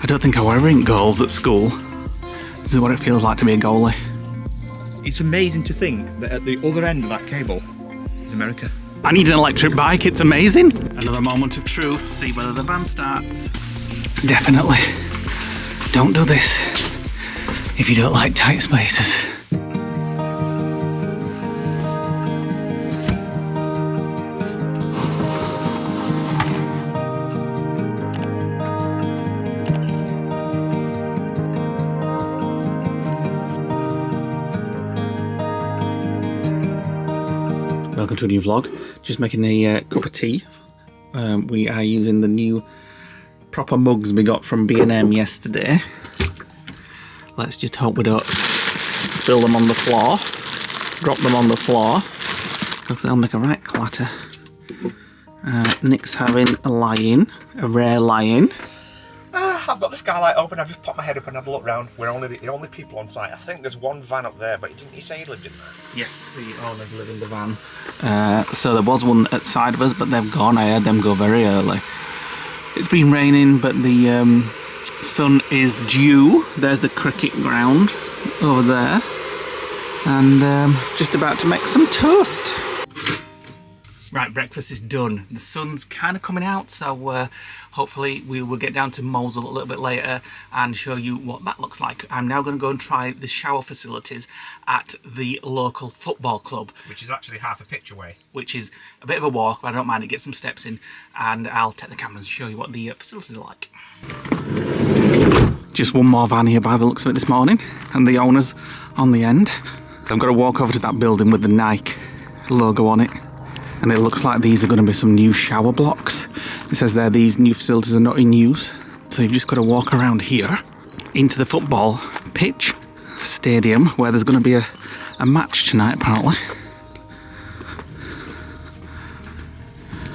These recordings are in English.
I don't think I were ever in goals at school. This is what it feels like to be a goalie. It's amazing to think that at the other end of that cable is America. I need an electric bike, it's amazing. Another moment of truth, see whether the van starts. Definitely. Don't do this if you don't like tight spaces. Welcome to a new vlog. Just making a cup of tea. We are using the new proper mugs we got from B&M yesterday. Let's just hope we don't spill them on the floor. Drop them on the floor, because they'll make a right clatter. Nick's having a lie-in, a rare lie-in. I've got the skylight open, I've just popped my head up and had a look round. We're only the only people on site. I think there's one van up there, but didn't he say he lived in there? Yes, the owners live in the van. So there was one outside of us, but they've gone. I heard them go very early. It's been raining, but the sun is due. There's the cricket ground over there. And just about to make some toast. Right, breakfast is done. The sun's kind of coming out, so hopefully we will get down to Mousehole a little bit later and show you what that looks like. I'm now going to go and try the shower facilities at the local football club. Which is actually half a pitch away. Which is a bit of a walk, but I don't mind it, get some steps in, and I'll take the camera and show you what the facilities are like. Just one more van here by the looks of it this morning, and the owners on the end. I've got to walk over to that building with the Nike logo on it. And it looks like these are going to be some new shower blocks. It says there these new facilities are not in use. So you've just got to walk around here into the football pitch stadium where there's going to be a match tonight apparently.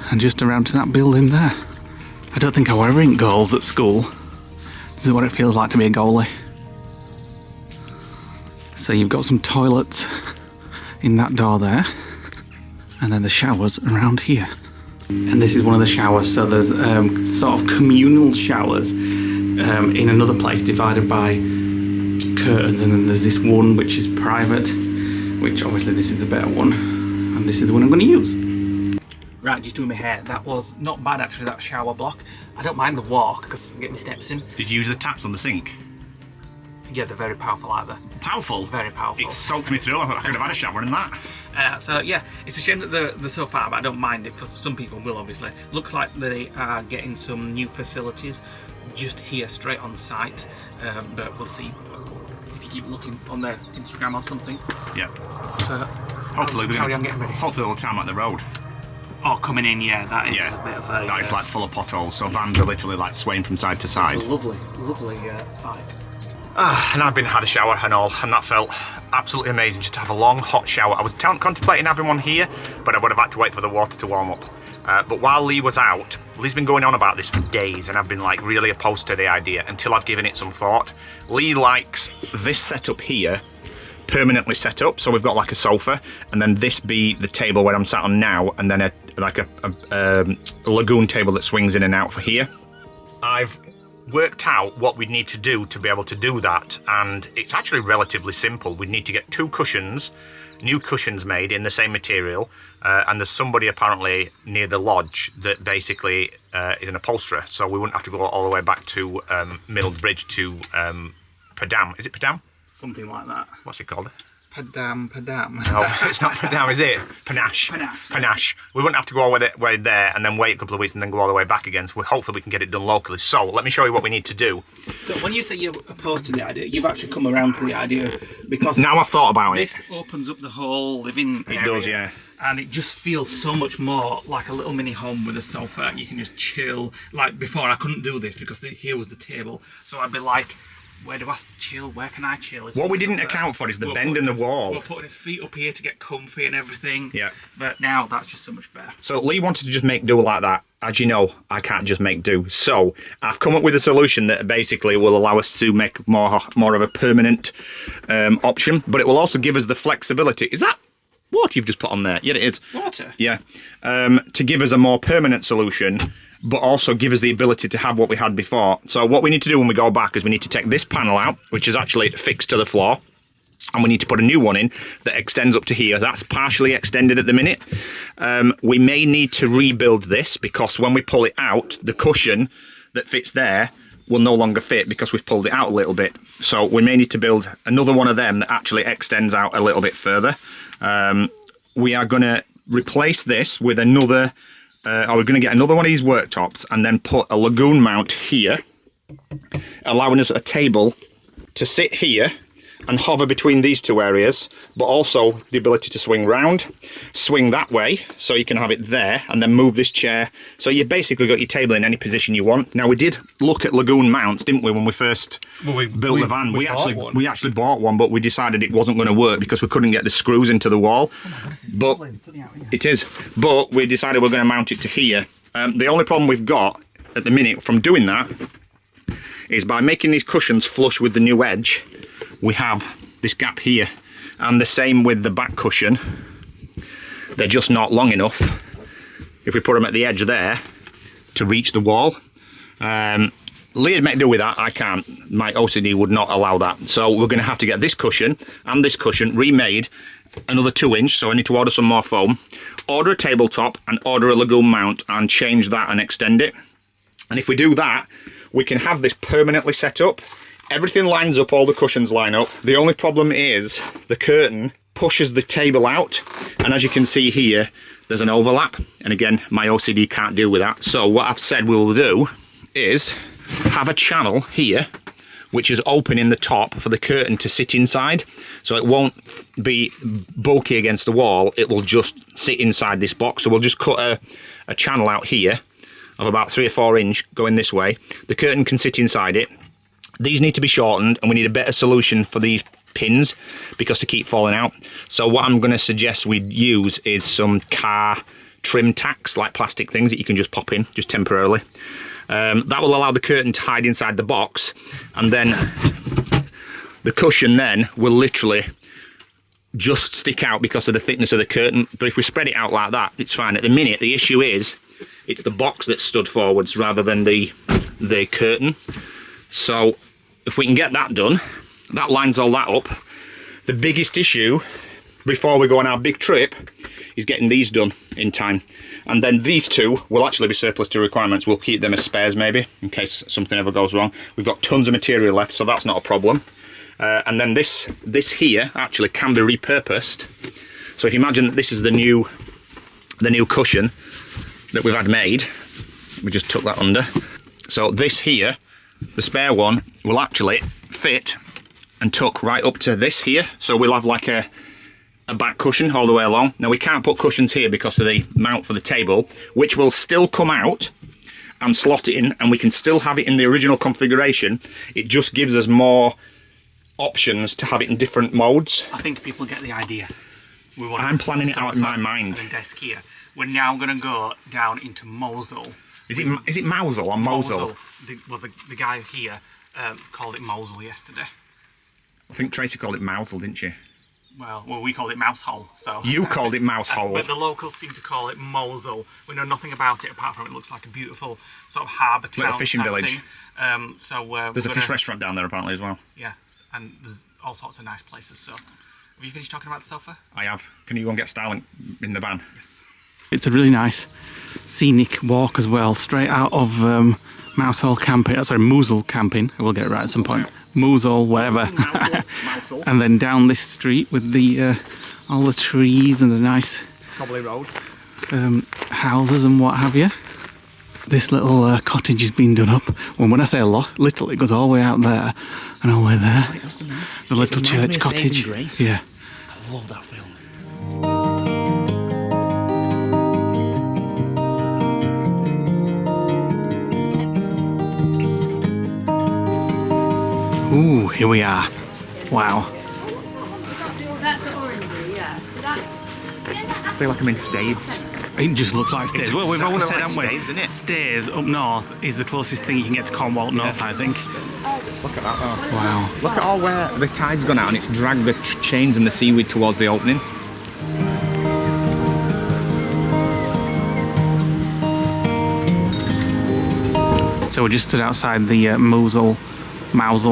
And just around to that building there. I don't think I were ever in goals at school. This is what it feels like to be a goalie. So you've got some toilets in that door there. And then the showers around here. And this is one of the showers, so there's sort of communal showers in another place divided by curtains, and then there's this one which is private, which obviously this is the better one, and this is the one I'm going to use. Right, just doing my hair. That was not bad actually, that shower block. I don't mind the walk because I get my steps in. Did you use the taps on the sink? Yeah, they're very powerful, aren't they? Powerful? Very powerful. It soaked me through. I thought I could have had a shower in that. So yeah, it's a shame that they're so far, but I don't mind it. For some people will obviously. Looks like they are getting some new facilities just here straight on site, but we'll see if you keep looking on their Instagram or something. Yeah. So hopefully they're carry on getting ready. Hopefully they'll tarmac the road. Oh, coming in, yeah, that is a bit of a... That is like full of potholes, so vans are literally like swaying from side to side. It's a lovely, lovely site. And I've had a shower and all, and that felt absolutely amazing, just to have a long hot shower. I was contemplating having one here, but I would have had to wait for the water to warm up. But while Leigh was out, Leigh's been going on about this for days, and I've been like really opposed to the idea until I've given it some thought. Leigh likes this setup here permanently set up, so we've got like a sofa, and then this be the table where I'm sat on now, and then a lagoon table that swings in and out for here. I've worked out what we'd need to do to be able to do that, and it's actually relatively simple. We'd need to get two cushions, new cushions made in the same material, and there's somebody apparently near the lodge that basically is an upholsterer, so we wouldn't have to go all the way back to Mills Bridge to Padam. Is it Padam? Something like that. What's it called? Padam. No, it's not Padam, is it? Panache. Panache. We wouldn't have to go all the way there and then wait a couple of weeks and then go all the way back again. So hopefully we can get it done locally. So let me show you what we need to do. So when you say you're opposed to the idea, you've actually come around to the idea because now I've thought about it. This opens up the whole living area. It does, yeah. And it just feels so much more like a little mini home with a sofa. You can just chill. Like before, I couldn't do this because here was the table. So I'd be like, where do I chill? Where can I chill? What we didn't account for is the bend in the wall. We're putting his feet up here to get comfy and everything. Yeah. But now that's just so much better. So Leigh wanted to just make do like that. As you know, I can't just make do. So I've come up with a solution that basically will allow us to make more of a permanent option, but it will also give us the flexibility. Is that water you've just put on there? Yeah, it is. Water? Yeah. To give us a more permanent solution, but also give us the ability to have what we had before. So what we need to do when we go back is we need to take this panel out, which is actually fixed to the floor, and we need to put a new one in that extends up to here. That's partially extended at the minute. We may need to rebuild this, because when we pull it out, the cushion that fits there will no longer fit because we've pulled it out a little bit. So we may need to build another one of them that actually extends out a little bit further. We are going to replace this with another, we're going to get another one of these worktops and then put a lagoon mount here, allowing us a table to sit here and hover between these two areas, but also the ability to swing round, swing that way, so you can have it there, and then move this chair. So you've basically got your table in any position you want. Now, we did look at lagoon mounts, didn't we, when we first built the van? We actually bought one, but we decided it wasn't going to work because we couldn't get the screws into the wall. But it is. But we decided we're going to mount it to here. The only problem we've got at the minute from doing that is by making these cushions flush with the new edge, we have this gap here, and the same with the back cushion. They're just not long enough if we put them at the edge there to reach the wall. Leigh may do with that, I can't. My OCD would not allow that. So we're going to have to get this cushion and this cushion remade another 2-inch, so I need to order some more foam, order a tabletop and order a lagoon mount and change that and extend it. And if we do that, we can have this permanently set up. Everything lines up, all the cushions line up. The only problem is the curtain pushes the table out, and as you can see here, there's an overlap, and again, my OCD can't deal with that. So what I've said we will do is have a channel here which is open in the top for the curtain to sit inside, so it won't be bulky against the wall, it will just sit inside this box. So we'll just cut a channel out here of about 3 or 4 inch going this way. The curtain can sit inside it. These need to be shortened, and we need a better solution for these pins because they keep falling out. So what I'm going to suggest we use is some car trim tacks, like plastic things that you can just pop in, just temporarily. That will allow the curtain to hide inside the box, and then the cushion then will literally just stick out because of the thickness of the curtain. But if we spread it out like that, it's fine. At the minute, the issue is it's the box that's stood forwards rather than the curtain. So if we can get that done, that lines all that up. The biggest issue before we go on our big trip is getting these done in time. And then these two will actually be surplus to requirements. We'll keep them as spares maybe, in case something ever goes wrong. We've got tons of material left, so that's not a problem. And then this here actually can be repurposed. So if you imagine that this is the new cushion that we've had made, we just tuck that under. So this here, the spare one, will actually fit and tuck right up to this here. So we'll have like a back cushion all the way along. Now we can't put cushions here because of the mount for the table, which will still come out and slot it in, and we can still have it in the original configuration. It just gives us more options to have it in different modes. I think people get the idea. I'm planning it out in my mind. And desk here. We're now going to go down into Mousehole. Is it Mousehole or Mousehole? The guy here called it Mousehole yesterday. I think Tracy called it Mousehole, didn't she? Well, we called it Mousehole. So you called it Mousehole. But the locals seem to call it Mousehole. We know nothing about it apart from it looks like a beautiful sort of harbour town. Like a fishing village. There's a fish restaurant down there apparently as well. Yeah, and there's all sorts of nice places. So, have you finished talking about the sofa? I have. Can you go and get Starlink in the van? Yes. It's a really nice scenic walk as well, straight out of Mousehole camping. Sorry, Mousehole camping. I will get it right at some point. Mousehole, wherever. And then down this street with the all the trees and the nice Cobbly Road houses and what have you. This little cottage has been done up. Well, when I say a lot, little, it goes all the way out there and all the way there. The little church cottage. Yeah. I love that film. Ooh, here we are. Wow. That's the orange, yeah. So that's... I feel like I'm in Staithes. It just looks like Staithes. Well, we've always said, haven't we? Staithes, isn't it? Staithes up north is the closest thing you can get to Cornwall north, I think. Look at that though. Wow. Look at all where the tide's gone out and it's dragged the chains and the seaweed towards the opening. So we just stood outside the Mousehole,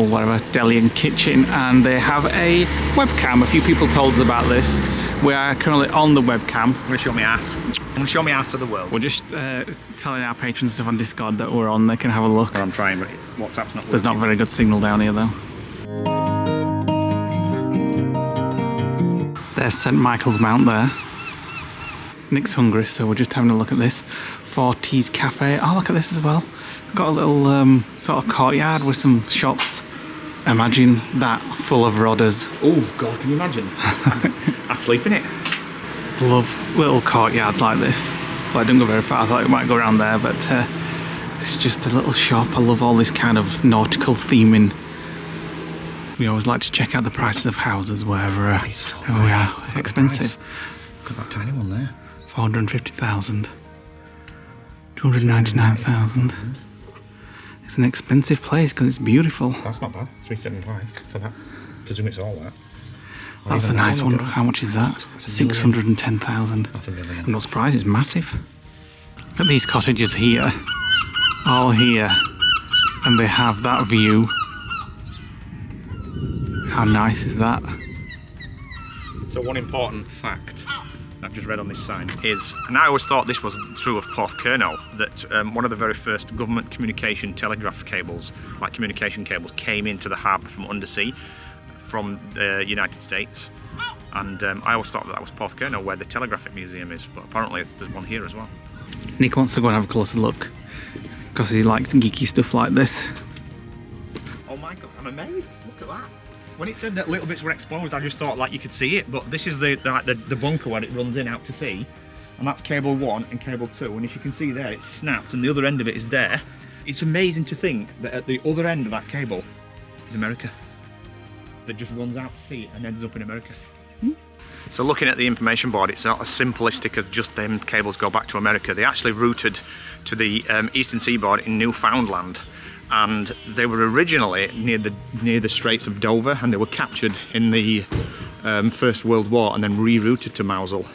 whatever, deli and kitchen, and they have a webcam. A few people told us about this. We are currently on the webcam. I'm going to show my ass. I'm going to show my ass to the world. We're just telling our patrons stuff on Discord that we're on. They can have a look. I'm trying, but WhatsApp's not working. There's not very good signal down here though. There's St Michael's Mount there. Nick's hungry, so we're just having a look at this. 40s Cafe. Oh, look at this as well. It's got a little sort of courtyard with some shops. Imagine that full of rodders. Oh God, can you imagine? I'd sleep in it. Love little courtyards like this. Well, I didn't go very far. I thought it might go around there, but it's just a little shop. I love all this kind of nautical theming. We always like to check out the prices of houses wherever we are. Expensive. Look at that tiny one there. 450,000. 299,000. It's an expensive place because it's beautiful. That's not bad. 375 for that. Presume it's all that. That's a nice one. How much is that? 610,000. That's a million. I'm not surprised. It's massive. Look at these cottages here. All here. And they have that view. How nice is that? So one important fact I've just read on this sign is, and I always thought this was true of Porthcurno, that one of the very first government communication telegraph cables, like communication cables, came into the harbour from undersea, from the United States. And I always thought that was Porthcurno, where the Telegraphic Museum is, but apparently there's one here as well. Nick wants to go and have a closer look, because he likes geeky stuff like this. Oh my God, I'm amazed. Look at that. When it said that little bits were exposed, I just thought like you could see it, but this is the bunker where it runs in out to sea, and that's cable 1 and cable 2, and as you can see there, it's snapped and the other end of it is there. It's amazing to think that at the other end of that cable is America, that just runs out to sea and ends up in America. So looking at the information board, it's not as simplistic as just them cables go back to America. They actually routed to the eastern seaboard in Newfoundland, and they were originally near the Straits of Dover, and they were captured in the First World War and then rerouted to Mousehole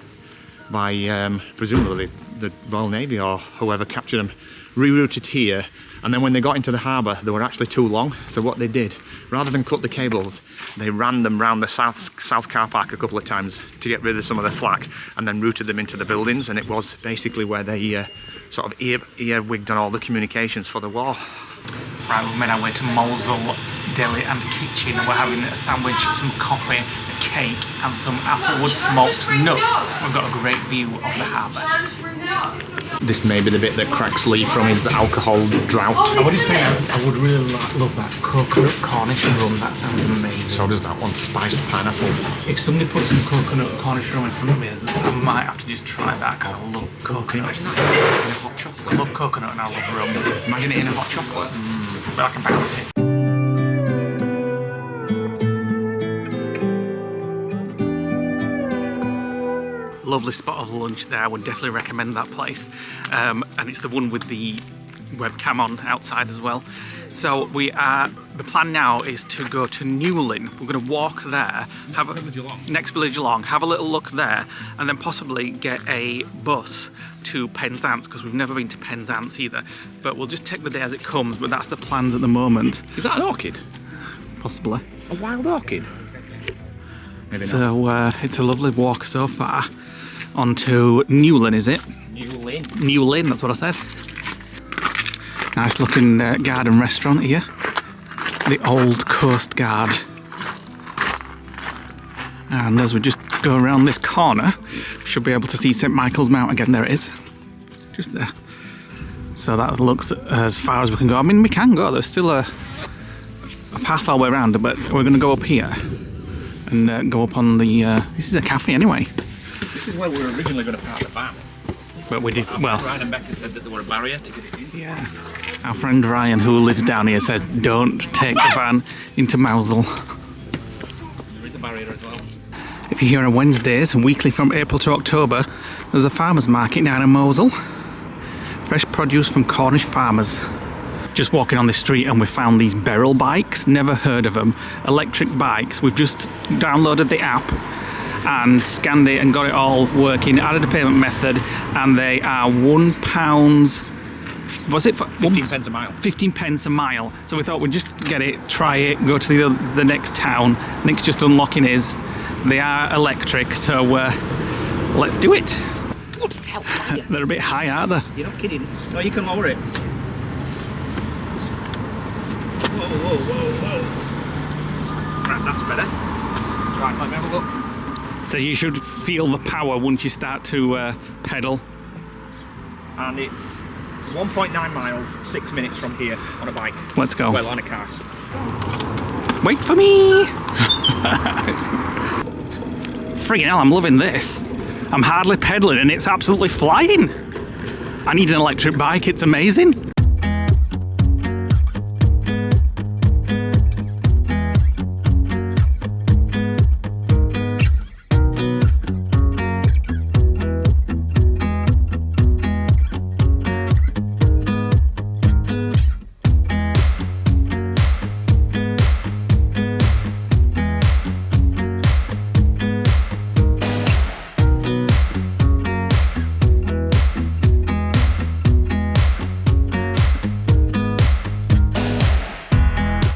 by presumably the Royal Navy or whoever captured them. Rerouted here, and then when they got into the harbour they were actually too long, so what they did, rather than cut the cables, they ran them round the south car park a couple of times to get rid of some of the slack, and then routed them into the buildings, and it was basically where they sort of earwigged on all the communications for the war. Right, we've made our way to Mousehole Deli and Kitchen, and we're having a sandwich, some coffee, a cake and some applewood smoked nuts. We've got a great view of the harbour. This may be the bit that cracks Leigh from his alcohol drought. I would just say I would really love that coconut Cornish rum. That sounds amazing. So does that one, spiced pineapple. If somebody puts some coconut Cornish rum in front of me, I might have to just try that because I love coconut. Imagine that in a hot chocolate. I love coconut and I love rum. Imagine it in a hot chocolate. But I can balance it. Lovely spot of lunch there. I would definitely recommend that place, and it's the one with the webcam on outside as well. So the plan now is to go to Newlyn. We're going to walk there, next village along, have a little look there, and then possibly get a bus to Penzance, because we've never been to Penzance either, but we'll just take the day as it comes. But that's the plans at the moment. Is that an orchid? Possibly A wild orchid? Maybe so not. It's a lovely walk so far. On to Newlyn, is it? Newlyn. Newlyn, that's what I said. Nice looking garden restaurant here. The Old Coast Guard. And as we just go around this corner, we should be able to see St Michael's Mount again. There it is. Just there. So that looks as far as we can go. I mean, we can go. There's still a path all the way around, but we're going to go up here and go up on the... this is a cafe anyway. This is where we were originally going to park the van. But we did, well... Ryan and Becca said that there were a barrier to get it in. Yeah. Our friend Ryan, who lives down here, says don't take the van into Mousehole. There is a barrier as well. If you're here on Wednesdays, weekly from April to October, there's a farmer's market down in Mousehole. Fresh produce from Cornish farmers. Just walking on the street and we found these Beryl bikes, never heard of them. Electric bikes. We've just downloaded the app and scanned it and got it all working, added a payment method, and they are £1 was it? 15 pence a mile. 15 pence a mile. So we thought we'd just get it, try it, go to the next town. Nick's just unlocking his. They are electric, so let's do it. Bloody hell, are you? They're a bit high, aren't they? You're not kidding. No, you can lower it. Whoa, whoa, whoa, whoa. Right, that's better. Right, let me have a look. So you should feel the power once you start to pedal. And it's 1.9 miles, 6 minutes from here on a bike. Let's go. Well, on a car. Wait for me! Friggin' hell, I'm loving this. I'm hardly pedaling and it's absolutely flying. I need an electric bike, it's amazing.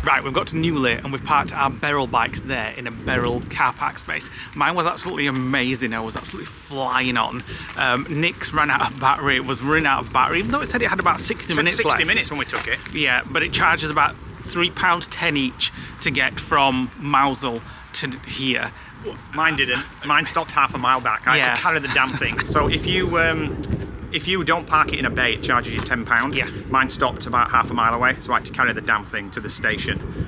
Right, we've got to Newley and we've parked our Beryl bikes there in a Beryl car park space. Mine was absolutely amazing. I was absolutely flying on. Nick's ran out of battery. It was running out of battery, even though it said it had about 60 minutes left. 60 minutes when we took it. Yeah, but it charges about £3.10 each to get from Mousehole to here. Mine didn't. Mine stopped half a mile back. I had to carry the damn thing. So if you don't park it in a bay, it charges you £10. Yeah. Mine stopped about half a mile away, so I had to carry the damn thing to the station.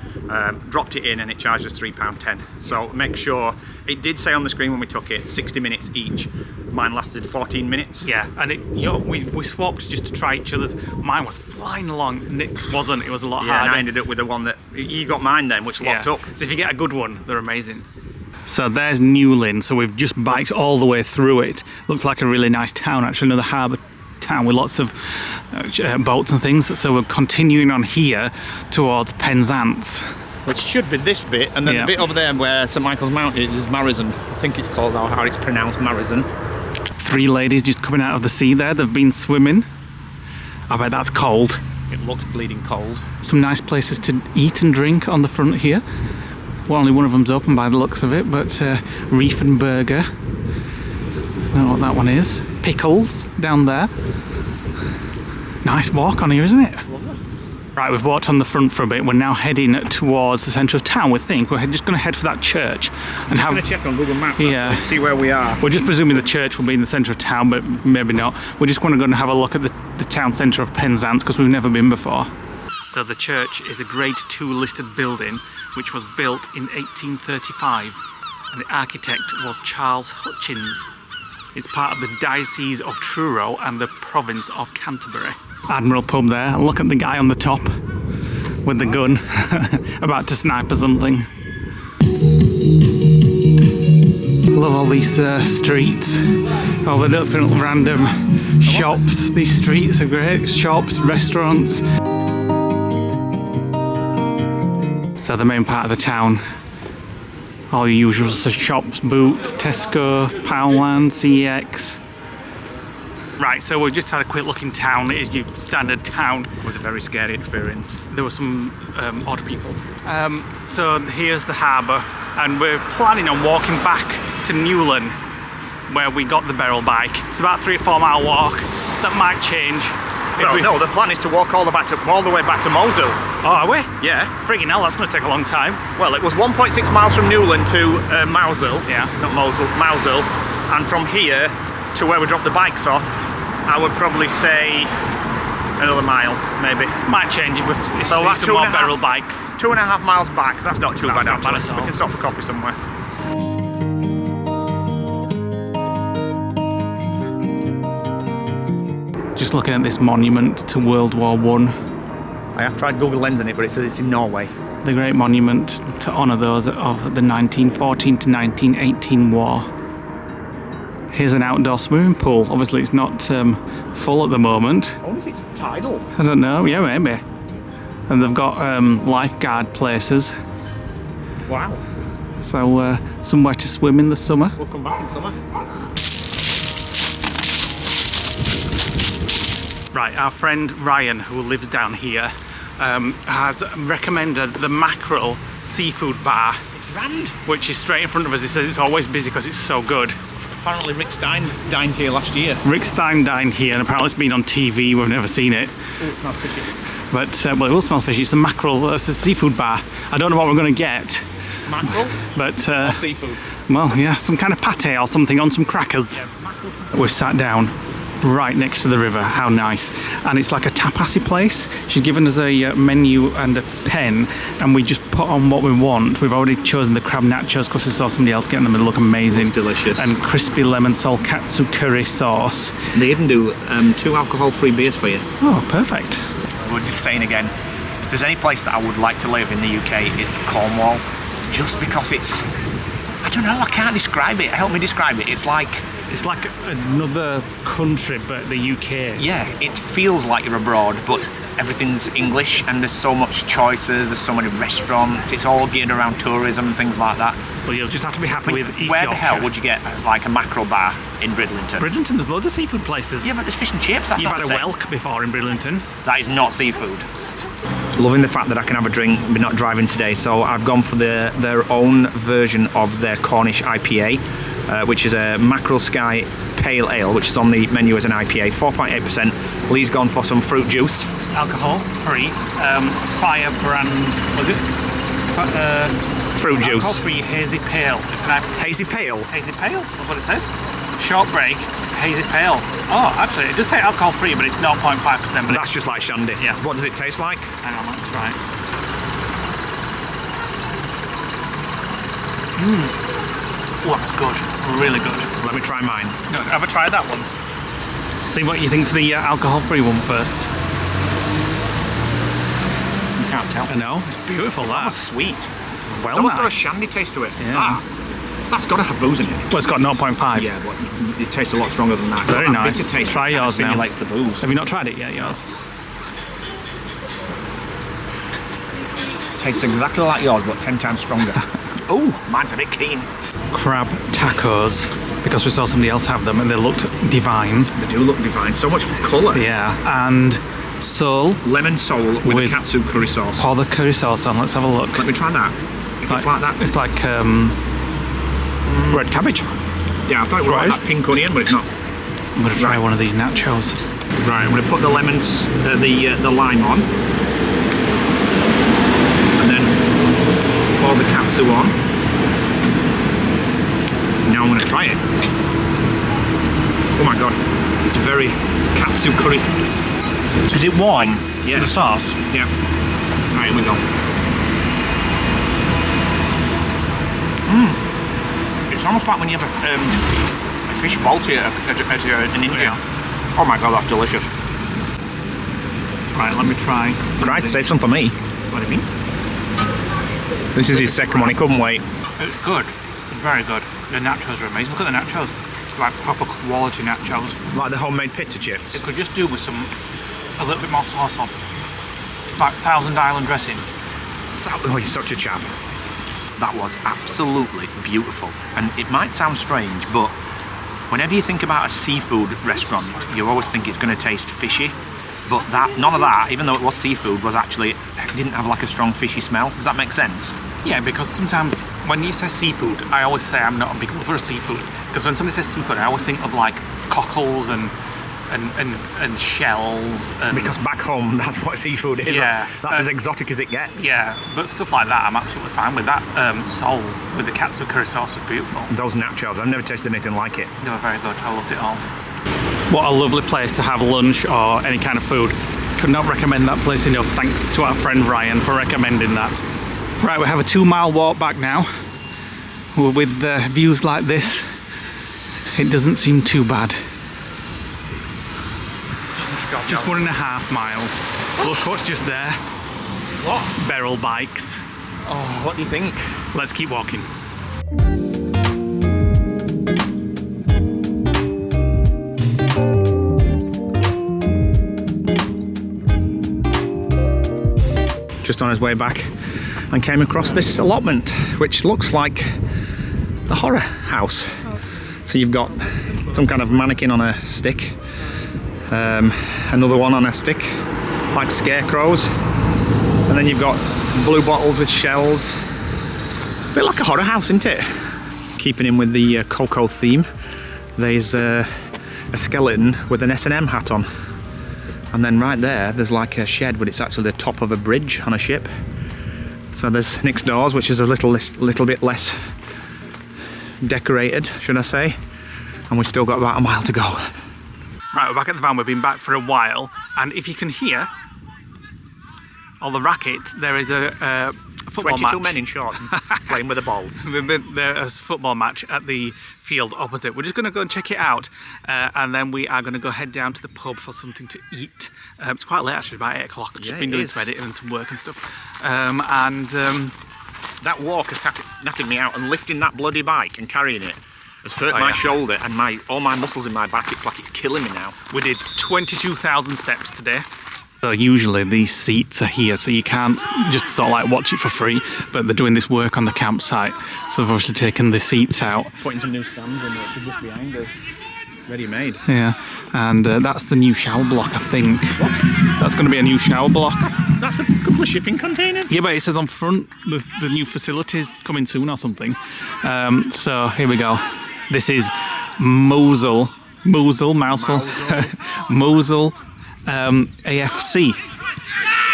Dropped it in and it charged us £3.10. So make sure, it did say on the screen when we took it, 60 minutes each. Mine lasted 14 minutes. Yeah, and we swapped just to try each other's. Mine was flying along, Nick's wasn't. It was a lot harder. And I ended up with the one that, you got mine then, which locked up. So if you get a good one, they're amazing. So there's Newlyn, so we've just biked all the way through it. Looks like a really nice town, actually, another harbour town with lots of boats and things. So we're continuing on here towards Penzance. Which should be this bit, and then the bit over there where St Michael's Mount is Marizon. I think it's called, or how it's pronounced, Marizon. 3 ladies just coming out of the sea there, they've been swimming. I bet that's cold. It looks bleeding cold. Some nice places to eat and drink on the front here. Well, only one of them's open by the looks of it, but Reef and Burger. I don't know what that one is. Pickles down there. Nice walk on here, isn't it? Lovely. Right, we've walked on the front for a bit. We're now heading towards the centre of town, we think. We're just going to head for that church. And I'm going to check on Google Maps to see where we are. We're just presuming the church will be in the centre of town, but maybe not. We're just going to go and have a look at the town centre of Penzance because we've never been before. So the church is a Grade 2 listed building which was built in 1835 and the architect was Charles Hutchins. It's part of the Diocese of Truro and the province of Canterbury. Admiral pub there, look at the guy on the top with the gun about to snipe or something. Love all these streets, all the different random shops. These streets are great, shops, restaurants. So the main part of the town, all the usual shops, Boots, Tesco, Poundland, CEX. Right, so we've just had a quick look in town. It is your standard town. It was a very scary experience. There were some odd people. So here's the harbour, and we're planning on walking back to Newlyn, where we got the Beryl bike. It's about a 3 or 4 mile walk. That might change. No, the plan is to walk all the way back to Mousehole. Oh, are we? Yeah. Friggin' hell, that's going to take a long time. Well, it was 1.6 miles from Newlyn to Mousehole. Yeah. Not Mousehole, Mousehole. And from here to where we dropped the bikes off, I would probably say another mile, maybe. Might change if we see some more Beryl bikes. 2.5 miles back. That's not too bad, not bad actually. at all. We can stop for coffee somewhere. Just looking at this monument to World War I. I have tried Google Lensing it, but it says it's in Norway. The great monument to honour those of the 1914 to 1918 war. Here's an outdoor swimming pool. Obviously it's not full at the moment. I wonder if it's tidal. I don't know, yeah, maybe. And they've got lifeguard places. Wow. So somewhere to swim in the summer. We'll come back in summer. Right, our friend Ryan, who lives down here, has recommended the Mackerel seafood bar. It's rand. Which is straight in front of us. He says it's always busy because it's so good. Apparently Rick Stein dined here last year. Rick Stein dined here and apparently it's been on TV, we've never seen it. Oh, it smells fishy. But, well, it will smell fishy. It's the Mackerel, it's a seafood bar. I don't know what we're going to get. Mackerel? But, or seafood? Well, yeah, some kind of pate or something on some crackers. Yeah, mackerel. We're sat down right next to the river. How nice. And it's like a tapasy place. She's given us a menu and a pen and we just put on what we want. We've already chosen the crab nachos because we saw somebody else getting them and they look amazing. It's delicious. And crispy lemon sole katsu curry sauce. They even do 2 alcohol-free beers for you. Oh, perfect. We're just saying again, if there's any place that I would like to live in the UK, it's Cornwall. Just because it's, I don't know, I can't describe it. Help me describe it. It's like another country, but the UK. Yeah, it feels like you're abroad, but everything's English and there's so much choices, there's so many restaurants, it's all geared around tourism and things like that. Well, you'll just have to be happy with East Where Yorkshire. the hell would you get like a mackerel bar in Bridlington? Bridlington, there's loads of seafood places. Yeah, but there's fish and chips, that's You've not had the a same. whelk before in Bridlington. That is not seafood. Loving the fact that I can have a drink but not driving today, so I've gone for their own version of their Cornish IPA, which is a Mackerel Sky Pale Ale, which is on the menu as an IPA, 4.8%. Leigh's gone for some fruit juice. Alcohol free, Firebrand, was it? Fruit juice. Alcohol free hazy pale. It's an Hazy Pale? hazy pale, that's what it says. Short break, hazy pale. Oh, actually, it does say alcohol free, but it's 0.5%. But That's just like shandy. Yeah. What does it taste like? hang on, that's right. Oh, that's good. Really good. Let me try mine. No, have a try that one. See what you think to the alcohol-free one first. You can't tell. I know, it's beautiful. It's that. almost sweet. It's It's well almost got a nice. shandy taste to it. Yeah. That's got to have booze in it. Well, it's got 0.5. Yeah, but it tastes a lot stronger than that. It's very That nice. bitter taste Try kind of yours now. simulates the booze. Have you not tried it yet, yours? Tastes exactly like yours, but 10 times stronger. Oh, mine's a bit keen. Crab tacos, because we saw somebody else have them and they looked divine. They do look divine. So much colour. Yeah, and sole. Lemon sole with With- a katsu curry sauce. Pour the curry sauce on, let's have a look. Let me try that. If it's like that. It's like red cabbage. Yeah, I thought it was Right. like that pink onion, but it's not. I'm going to try one of these nachos. Right, I'm going to put the lemons, the lime on. And then pour the katsu on. Now I'm going to try it. Oh my god, it's very katsu curry. Is it warm? Yeah. The sauce? Yeah. Right, here we go. It's almost like when you have a fish balti in India. Yeah. Oh my god, that's delicious. Right, let me try. Christ, save some for me. What do you mean? This is his second one, he couldn't wait. It's good. It's very good. The nachos are amazing. Look at the nachos. Like proper quality nachos. Like the homemade pita chips. It could just do with a little bit more sauce on. Like Thousand Island dressing. Oh, he's such a chav. That was absolutely beautiful. And it might sound strange, but whenever you think about a seafood restaurant, you always think it's going to taste fishy. But none of that, even though it was seafood, didn't have like a strong fishy smell. Does that make sense? Yeah, because sometimes when you say seafood, I always say I'm not a big lover of seafood. Because when somebody says seafood, I always think of like cockles and shells. And, Because back home, that's what seafood is. Yeah. That's as exotic as it gets. yeah, but stuff like that, I'm absolutely fine with that. Sole with the katsu curry sauce was beautiful. Those nachos, I've never tasted anything like it. They were very good. I loved it all. What a lovely place to have lunch or any kind of food. Could not recommend that place enough. Thanks to our friend Ryan for recommending that. Right, we have a 2-mile walk back now. With views like this, it doesn't seem too bad. Just 1.5 miles. Look what's just there. What? Beryl bikes. Oh, what do you think? Let's keep walking. Just on his way back and came across this allotment, which looks like the horror house. So you've got some kind of mannequin on a stick, Another one on a stick, like scarecrows. And then you've got blue bottles with shells. It's a bit like a horror house, isn't it? Keeping in with the cocoa theme, there's a skeleton with an S&M hat on. And then right there's like a shed, but it's actually the top of a bridge on a ship. So there's Nick's doors, which is a little bit less decorated, should I say. And we've still got about a mile to go. Right, we're back at the van. We've been back for a while, and if you can hear all the racket, there is a football 22 match. men in shorts playing with the balls. There's a football match at the field opposite. We're just going to go and check it out, and then we are going to go head down to the pub for something to eat. It's quite late actually, about 8 o'clock. I've just been doing some editing and some work and stuff. That walk has knackered me out, and lifting that bloody bike and carrying it has hurt my shoulder and all my muscles in my back. It's like it's killing me now. We did 22,000 steps today. So usually these seats are here, so you can't just sort of like watch it for free, but they're doing this work on the campsite, so they've obviously taken the seats out. Putting some new stands in it just behind us. Ready made. Yeah, and that's the new shower block, I think. What? That's going to be a new shower block. That's a couple of shipping containers. Yeah, but it says on front the new facilities coming soon or something. So here we go. This is Mousehole AFC.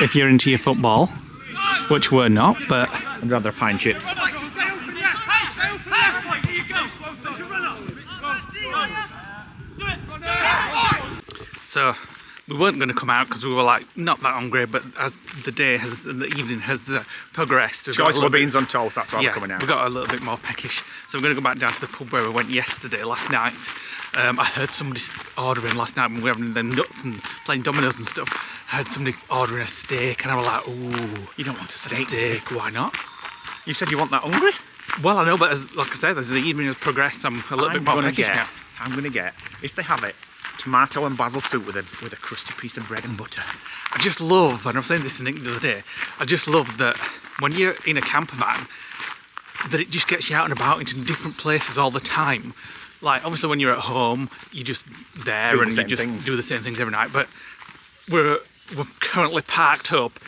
If you're into your football, which we're not, but I'd rather pine chips. So we weren't going to come out because we were like not that hungry, but as the evening has progressed, Choice of beans on toast, that's why we're coming out. We got a little bit more peckish, so we're going to go back down to the pub where we went last night. I heard somebody ordering last night when we were having them nuts and playing dominoes and stuff. I heard somebody ordering a steak, and I was like, ooh, you don't want a steak, why not? You said you want that hungry? Well, I know, but like I said, as the evening has progressed, I'm a little bit more peckish now. I'm going to get, if they have it, tomato and basil soup with a crusty piece of bread and butter. I just love, and I was saying this to Nick the other day, I just love that when you're in a camper van, that it just gets you out and about into different places all the time. Like, obviously when you're at home, you're just there and you just do the same things every night, but we're currently parked up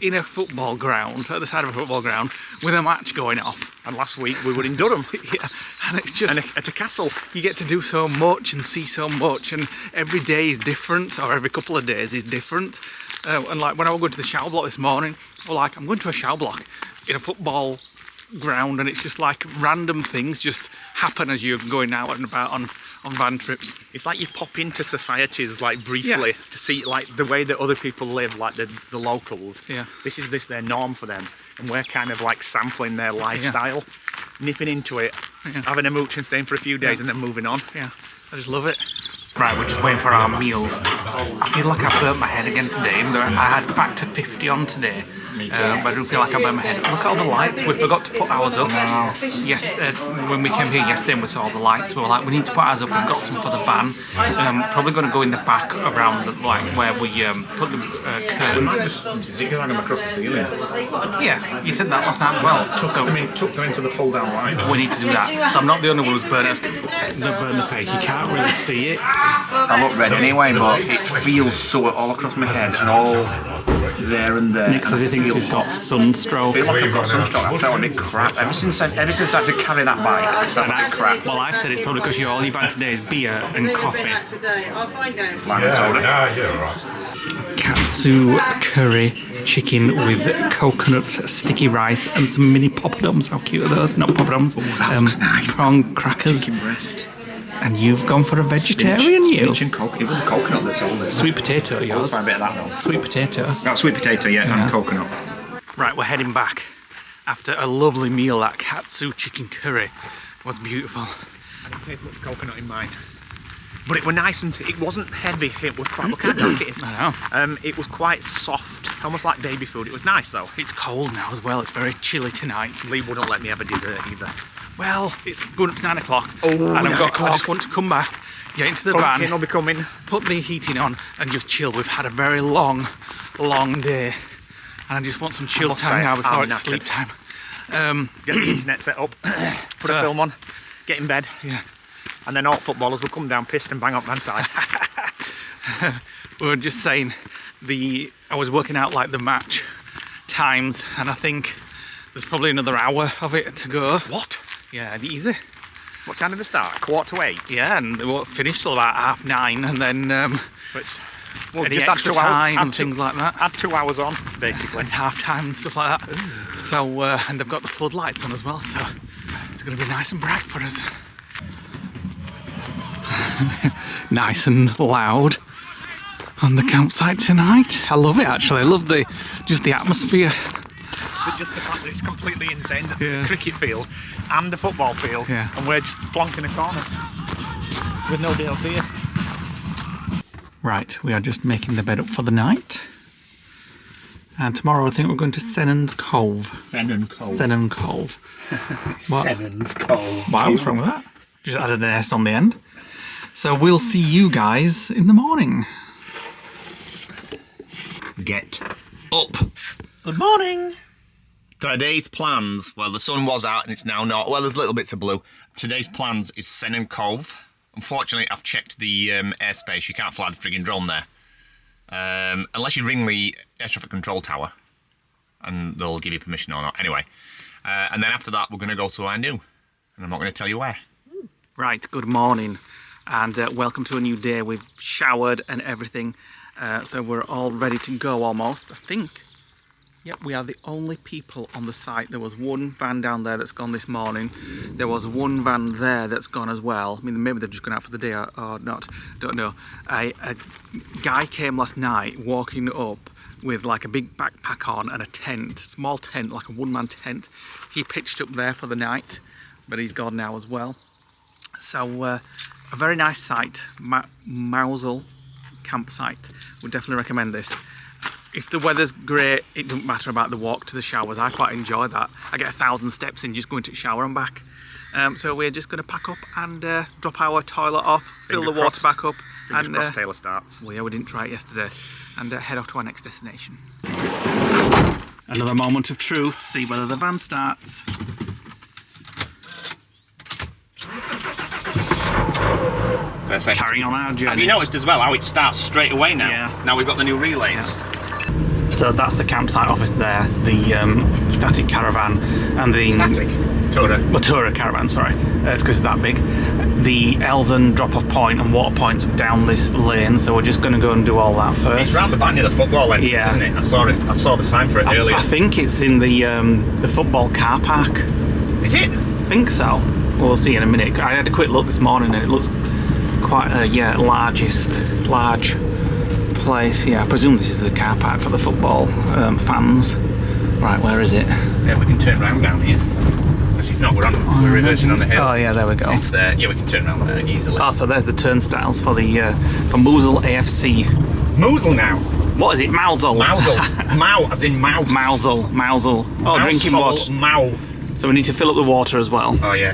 in a football ground, at the side of a football ground, with a match going off. And last week we were in Durham. Yeah, and it's just... And at a castle. You get to do so much and see so much, and every day is different, or every couple of days is different. And like when I was going to the shower block this morning, I'm going to a shower block in a football ground, and it's just like random things just happen as you're going out and about on van trips. It's like you pop into societies like briefly to see like the way that other people live, like the locals. Yeah. This is their norm for them, and we're kind of like sampling their lifestyle, nipping into it, having a mooch and staying for a few days and then moving on. Yeah, I just love it. Right, we're just waiting for our meals. I feel like I burnt my head again today. I had factor 50 on today. But I do feel like I burnt my head. Look at all the lights. We forgot to put ours up. Yes, when we came here yesterday and we saw all the lights, we were like, we need to put ours up. We've got some for the van. Probably going to go in the back around where we put the curtains. Just zigzag them across the ceiling. Yeah, you said that last night as well. Tuck them into the pull down line. We need to do that. So I'm not the only one who's burnt the face. You can't really see it. I look red anyway, but it feels so all across my head and all there and there. Nick says he thinks he's got sunstroke. I feel like I've got sunstroke. I felt a bit crap. Ever since I had to carry that bike, I felt a bit crap. Well, I've said it's probably because all you've had today is beer and coffee. I'll find out. Right. Katsu curry chicken with coconut sticky rice and some mini poppadoms. How cute are those? Not poppadoms. That looks nice. Prawn crackers. Chicken breast. And you've gone for a vegetarian, Spinach and coconut. It was the coconut that's all there. Sweet potato, I'll yours. try a bit of that though. Sweet potato. Got sweet potato, and coconut. Right, we're heading back after a lovely meal. That katsu chicken curry was beautiful. I didn't taste much coconut in mine. But it was nice and it wasn't heavy. It was quite, look how dark it is. I know. It was quite soft, almost like baby food. It was nice though. It's cold now as well. It's very chilly tonight. Leigh wouldn't let me have a dessert either. Well, it's going up to 9 o'clock. Oh, and I 9 o'clock. just want to come back, get into the Pumpkin van, will be coming. put the heating on, and just chill. We've had a very long day, and I just want some chill time now before it's sleep time. Get the internet set up, put a film on, get in bed, and then all footballers will come down pissed and bang up man side. we were just saying I was working out like the match times, and I think there's probably another hour of it to go. What? Yeah, easy. What time did it start? 7:45? Yeah, and it won't finish till about 9:30, and then Well, any just add extra 2 hours, time add and things like that. Add 2 hours on, basically. And half time and stuff like that. So, and they've got the floodlights on as well, so it's going to be nice and bright for us. Nice and loud on the campsite tonight. I love it actually. I love just the atmosphere. But just the fact that it's completely insane that there's Yeah. a cricket field and a football field, Yeah. and we're just plonked in a corner with nobody else here. Right, we are just making the bed up for the night. And tomorrow I think we're going to Sennen's Cove. Sennen Cove. Sennen Cove. What? Sennen's Cove. Wow, what's wrong with that? Just added an S on the end. So we'll see you guys in the morning. Get up. Good morning. Today's plans, well, the sun was out and it's now not. Well, there's little bits of blue. Today's plans is Sennen Cove. Unfortunately, I've checked the airspace. You can't fly the frigging drone there. Unless you ring the air traffic control tower and they'll give you permission or not. Anyway, and then after that, we're going to go to our new. And I'm not going to tell you where. Right, good morning. And welcome to a new day. We've showered and everything. So we're all ready to go almost, I think. Yep, we are the only people on the site. There was one van down there that's gone this morning. There was one van there that's gone as well. I mean, maybe they've just gone out for the day or not. Don't know. A guy came last night walking up with like a big backpack on and a tent, small tent, like a one-man tent. He pitched up there for the night, but he's gone now as well. So a very nice site, Mousehole campsite. Would definitely recommend this. If the weather's great, it doesn't matter about the walk to the showers. I quite enjoy that. I get 1,000 steps in just going to the shower and back. So we're just going to pack up and drop our toilet off, fill the water back up. Fingers And crossed Taylor starts. well, yeah, we didn't try it yesterday. And head off to our next destination. Another moment of truth, see whether the van starts. Perfect. Carrying on our journey. Have you noticed as well how it starts straight away now? Yeah. Now we've got the new relays. So that's the campsite office there, the static caravan and the... Static. Tourer caravan, sorry. It's because it's that big. The Elsen drop-off point and water points down this lane, so we're just going to go and do all that first. It's round the back near the football entrance, Yeah. isn't it? I saw it. I saw the sign for it earlier. I think it's in the football car park. Is it? I think so. We'll see in a minute. I had a quick look this morning and it looks quite a large place. Yeah, I presume this is the car park for the football fans. Right, where is it? Yeah, we can turn round down here. Because if not, we're reversing on the hill. Oh yeah, there we go. It's there. Yeah, we can turn around there easily. Oh, so there's the turnstiles for the for Mousehole AFC. Mousehole now. What is it? Mousehole. Mousehole. Mau, as in mouse. Mousehole. Oh, drinking water. Mau. So we need to fill up the water as well. Oh yeah.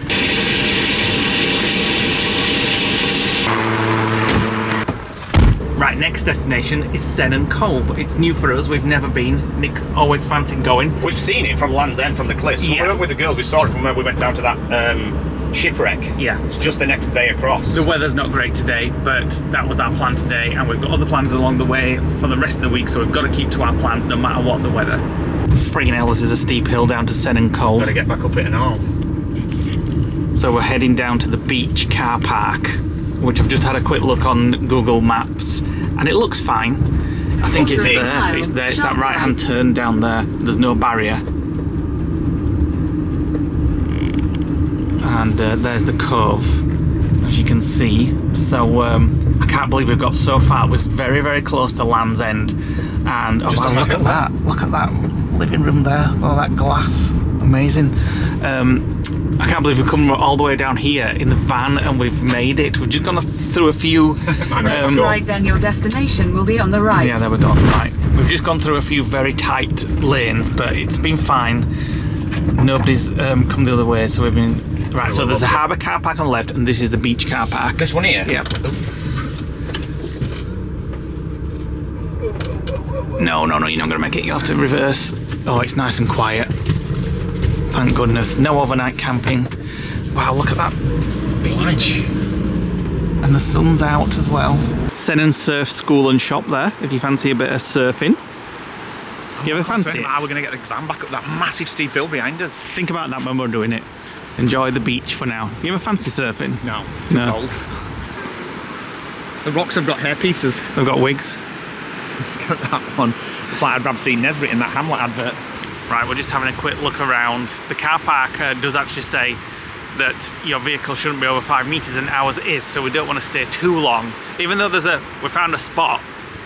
Right, next destination is Sennen Cove. It's new for us, we've never been. Nick always fancied going. We've seen it from Land's End, from the cliffs. When Yeah. we went with the girls, we saw it from where we went down to that shipwreck. Yeah. It's just the next bay across. The weather's not great today, but that was our plan today, and we've got other plans along the way for the rest of the week, so we've got to keep to our plans no matter what the weather. Friggin' hell, this is a steep hill down to Sennen Cove. Gotta get back up it and all. So we're heading down to the beach car park, which I've just had a quick look on Google Maps, and it looks fine. I think it's there. It's there. It's that right-hand turn down there. There's no barrier. And there's the cove, as you can see. So I can't believe we've got so far. We're very, very close to Land's End. And oh wow, look at that! Look at that living room there. All that glass, amazing. I can't believe we've come all the way down here in the van and we've made it. We've just gone through a few... right, then your destination will be on the right. Yeah, there we go. Right. We've just gone through a few very tight lanes, but it's been fine. Nobody's come the other way, so we've been... Right, so there's a harbour car park on the left and this is the beach car park. This one here? Yeah. No, you're not going to make it. You have to reverse. Oh, it's nice and quiet. Thank goodness. No overnight camping. Wow, look at that beach. And the sun's out as well. Sennen Surf School and Shop there, if you fancy a bit of surfing. You ever fancy it? We're going to get the van back up that massive steep hill behind us. Think about that when we're doing it. Enjoy the beach for now. You ever fancy surfing? No. No. Cold. The rocks have got hairpieces. They've got wigs. Look at that one. It's like I'd rather see Nesbitt in that Hamlet advert. Right, we're just having a quick look around. The car park does actually say that your vehicle shouldn't be over 5 meters and ours is, so we don't want to stay too long. Even though we found a spot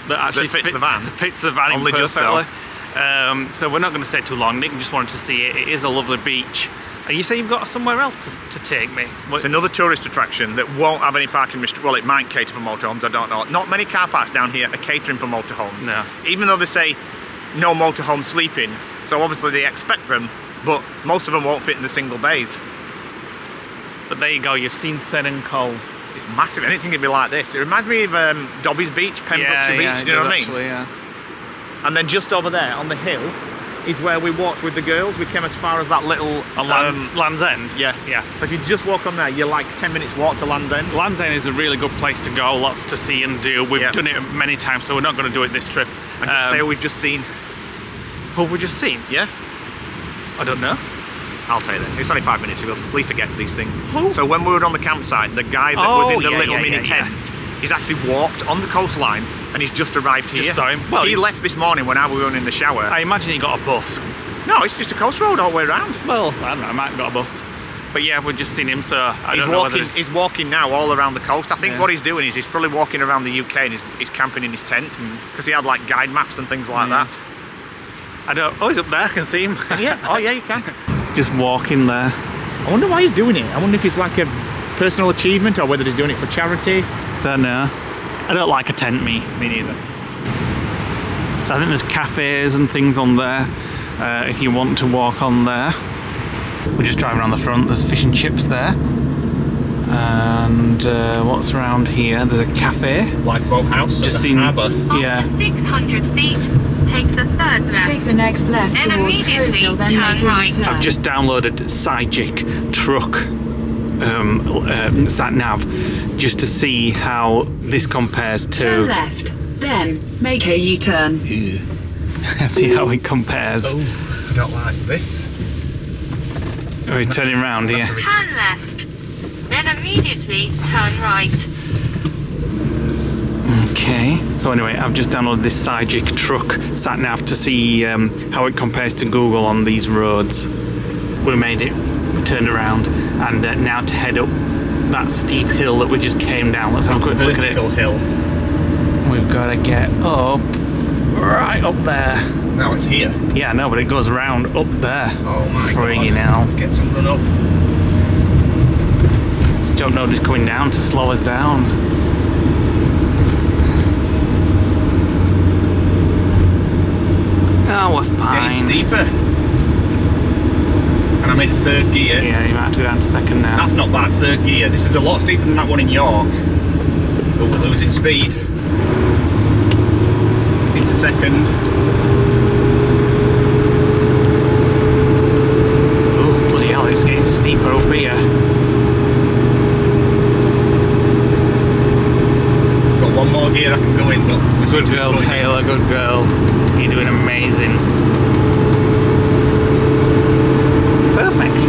that actually fits the van. Fits the van Only just perfectly. So we're not going to stay too long. Nick just wanted to see it. It is a lovely beach. And you say you've got somewhere else to take me? It's another tourist attraction that won't have any parking restrictions. Well, it might cater for motorhomes, I don't know. Not many car parks down here are catering for motorhomes. No. Even though they say no motorhome sleeping, so obviously they expect them, but most of them won't fit in the single bays. But there you go, you've seen Sennen Cove. It's massive. I didn't think it'd be like this. It reminds me of Dobby's Beach, Pembrokeshire Beach, you know what I mean? Actually, yeah. And then just over there on the hill is where we walked with the girls. We came as far as that little... Land's End? Yeah. Yeah. So if you just walk on there, you're like 10 minutes walk to Land's End. Land's End is a really good place to go, lots to see and do. We've done it many times, so we're not going to do it this trip. And just say we've just seen... Who have we just seen? Yeah? I don't know. I'll tell you then. It's only 5 minutes. He goes, Leigh forgets these things. Who? So when we were on the campsite, the guy that was in the little mini tent, he's actually walked on the coastline and he's just arrived here. Just saw him. Well, he left this morning when we were in the shower. I imagine he got a bus. No, it's just a coast road all the way around. Well, I don't know, I might have got a bus. But yeah, we've just seen him, so I don't know whether He's walking now all around the coast. I think what he's doing is he's probably walking around the UK and he's camping in his tent because he had like guide maps and things like that. I don't... Oh, he's up there, I can see him. Yeah, oh yeah, you can. Just walking there. I wonder why he's doing it. I wonder if it's like a personal achievement or whether he's doing it for charity. Don't know. I don't like a tent, me. Me neither. So I think there's cafes and things on there if you want to walk on there. We're just driving around the front. There's fish and chips there. And what's around here? There's a cafe. Lifeboat house. Just seen. Harbour. Yeah. After 600 feet, take the third left. Take the next left And towards immediately Cove, then turn make a right. U-turn. I've just downloaded Seijik Truck sat nav just to see how this compares Turn to. left, then make a U-turn. See how it compares. Oh, I don't like this. Are we turning around here? Turn left. Then immediately turn right. Okay, so anyway, I've just downloaded this Seijik Truck sat nav to see how it compares to Google on these roads. We made it, we turned around, and now to head up that steep hill that we just came down. Let's have a quick look at it. Vertical hill. We've got to get up, right up there. Now it's here. Yeah, no, but it goes round up there. Oh my Friggin' god. hell. Let's get some run up. Don't know, just coming down to slow us down. Oh, we're fine. It's getting steeper. And I'm in third gear. Yeah, you might have to go down to second now. That's not bad, third gear. This is a lot steeper than that one in York. But we're losing speed. Into second. Oh, bloody hell, it's getting steeper up here. Got one more gear I can go in, but we're Good girl, Taylor, good girl. You're doing amazing. Perfect.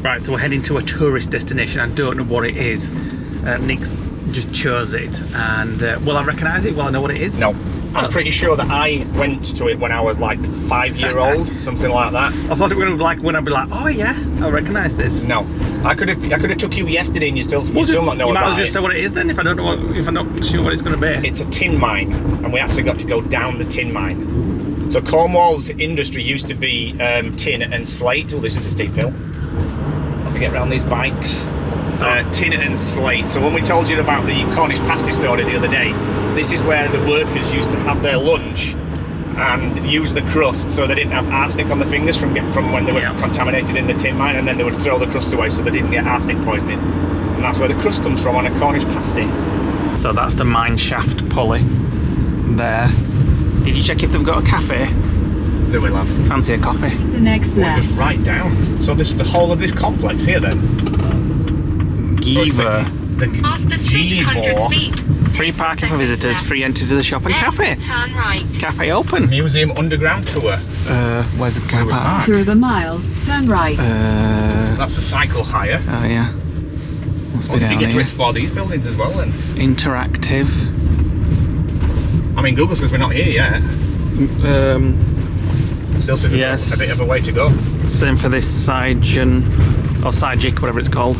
Right, so we're heading to a tourist destination. I don't know what it is. Nick's just chose it, and will I recognise it? Will I know what it is? No. I'm pretty sure that I went to it when I was like 5-year-old, something like that. I thought it would be like when I'd be like, oh yeah, I recognise this. No. I could have took you yesterday and you still not know You might as about well just it. say what it is then, if I don't know if I'm not sure what it's going to be. It's a tin mine, and we actually got to go down the tin mine. So Cornwall's industry used to be tin and slate. Oh, this is a steep hill. Let me get around these bikes. Tin and slate. So when we told you about the Cornish pasty story the other day, this is where the workers used to have their lunch and use the crust so they didn't have arsenic on the fingers from when they were contaminated in the tin mine, and then they would throw the crust away so they didn't get arsenic poisoning. And that's where the crust comes from on a Cornish pasty. So that's the mine shaft pulley there. Did you check if they've got a cafe? They will have. Fancy a coffee? The next We're left. just right down. So this is the whole of this complex here then. Giver. After 600 feet, Free parking for visitors, free entry to the shop and then cafe. turn right. Cafe open. Museum underground tour. Where's the car park? Quarter of a mile, turn right. That's the cycle hire. Oh yeah. Must be You down get to here. explore these buildings as well then. Interactive. I mean, Google says we're not here yet. Still seems Yes. a bit of a way to go. Same for this Sigen, or Sigic, whatever it's called.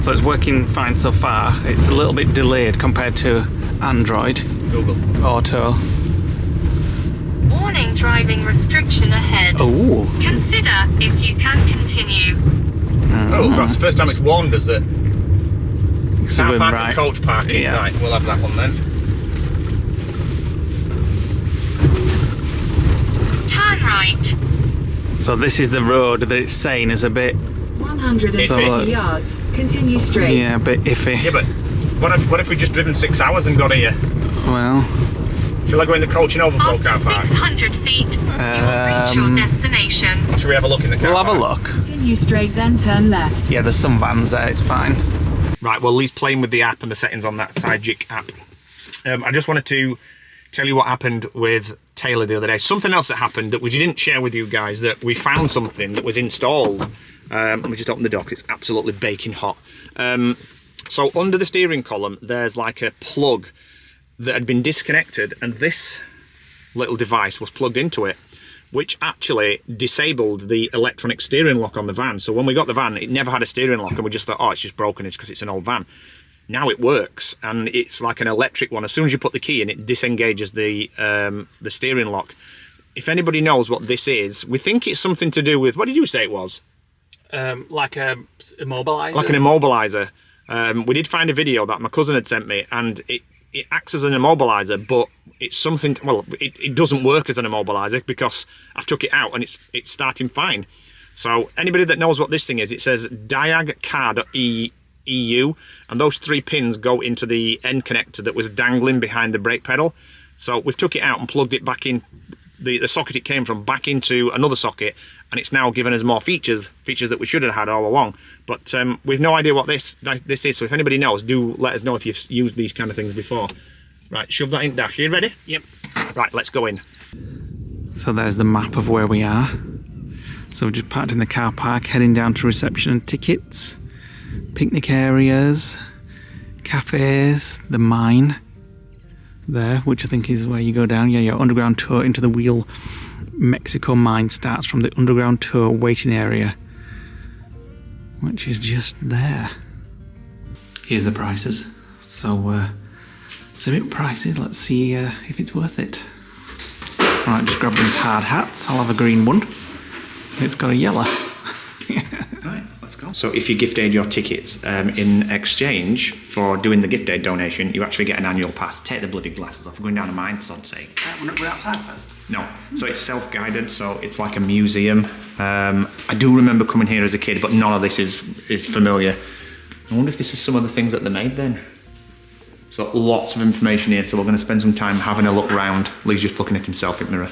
So it's working fine so far. It's a little bit delayed compared to Android Google. Auto. Warning, driving restriction ahead. Oh, Consider if you can continue. Oh, so that's the first time it's warned us that so car we're parking, right. coach parking. Yeah. Right, we'll have that one then. Turn right. So this is the road that it's saying is a bit, 150 So, yards, continue straight. yeah, a bit iffy. Yeah, but what if we just driven 6 hours and got here? Well, Shall I go in the coach and overflow After car park? 600 feet, you will reach your destination. Should we have a look in the car we'll have a park? look. Continue straight, then turn left. Yeah, there's some vans there, it's fine. Right, well, Lee's playing with the app and the settings on that Sigic app. I just wanted to tell you what happened with Taylor the other day. Something else that happened that we didn't share with you guys, that we found something that was installed. Let me just open the dock, it's absolutely baking hot. So under the steering column, there's like a plug that had been disconnected, and this little device was plugged into it, which actually disabled the electronic steering lock on the van. So when we got the van, it never had a steering lock, and we just thought, oh, it's just broken, it's because it's an old van. Now it works, and it's like an electric one. As soon as you put the key in, it disengages the steering lock. If anybody knows what this is, we think it's something to do with, what did you say it was? Like a immobilizer? Like an immobilizer. We did find a video that my cousin had sent me, and it acts as an immobilizer, but it's something, well, it doesn't work as an immobilizer because I've took it out and it's starting fine. So anybody that knows what this thing is, it says diag.car.eu, and those 3 pins go into the end connector that was dangling behind the brake pedal. So we've took it out and plugged it back in, the socket it came from, back into another socket, and it's now given us more features that we should have had all along. But we've no idea what this is, so if anybody knows, do let us know if you've used these kind of things before. Right, shove that in, Dash. Are you ready? Yep. Right, let's go in. So there's the map of where we are. So we're just parked in the car park, heading down to reception and tickets, picnic areas, cafes, the mine there, which I think is where you go down. Yeah, your underground tour into the Wheel Mexico mine starts from the underground tour waiting area, which is just there. Here's the prices. So it's a bit pricey. Let's see if it's worth it. Right, just grab these hard hats. I'll have a green one. It's got a yellow. Right, let's go. So if you gift aid your tickets, in exchange for doing the gift aid donation, you actually get an annual pass. Take the bloody glasses off. We're going down a mine, sod's sake. We're outside first. No. So it's self-guided, so it's like a museum. I do remember coming here as a kid, but none of this is familiar. I wonder if this is some of the things that they made then. So lots of information here, so we're going to spend some time having a look round. Lee's just looking at himself in the mirror.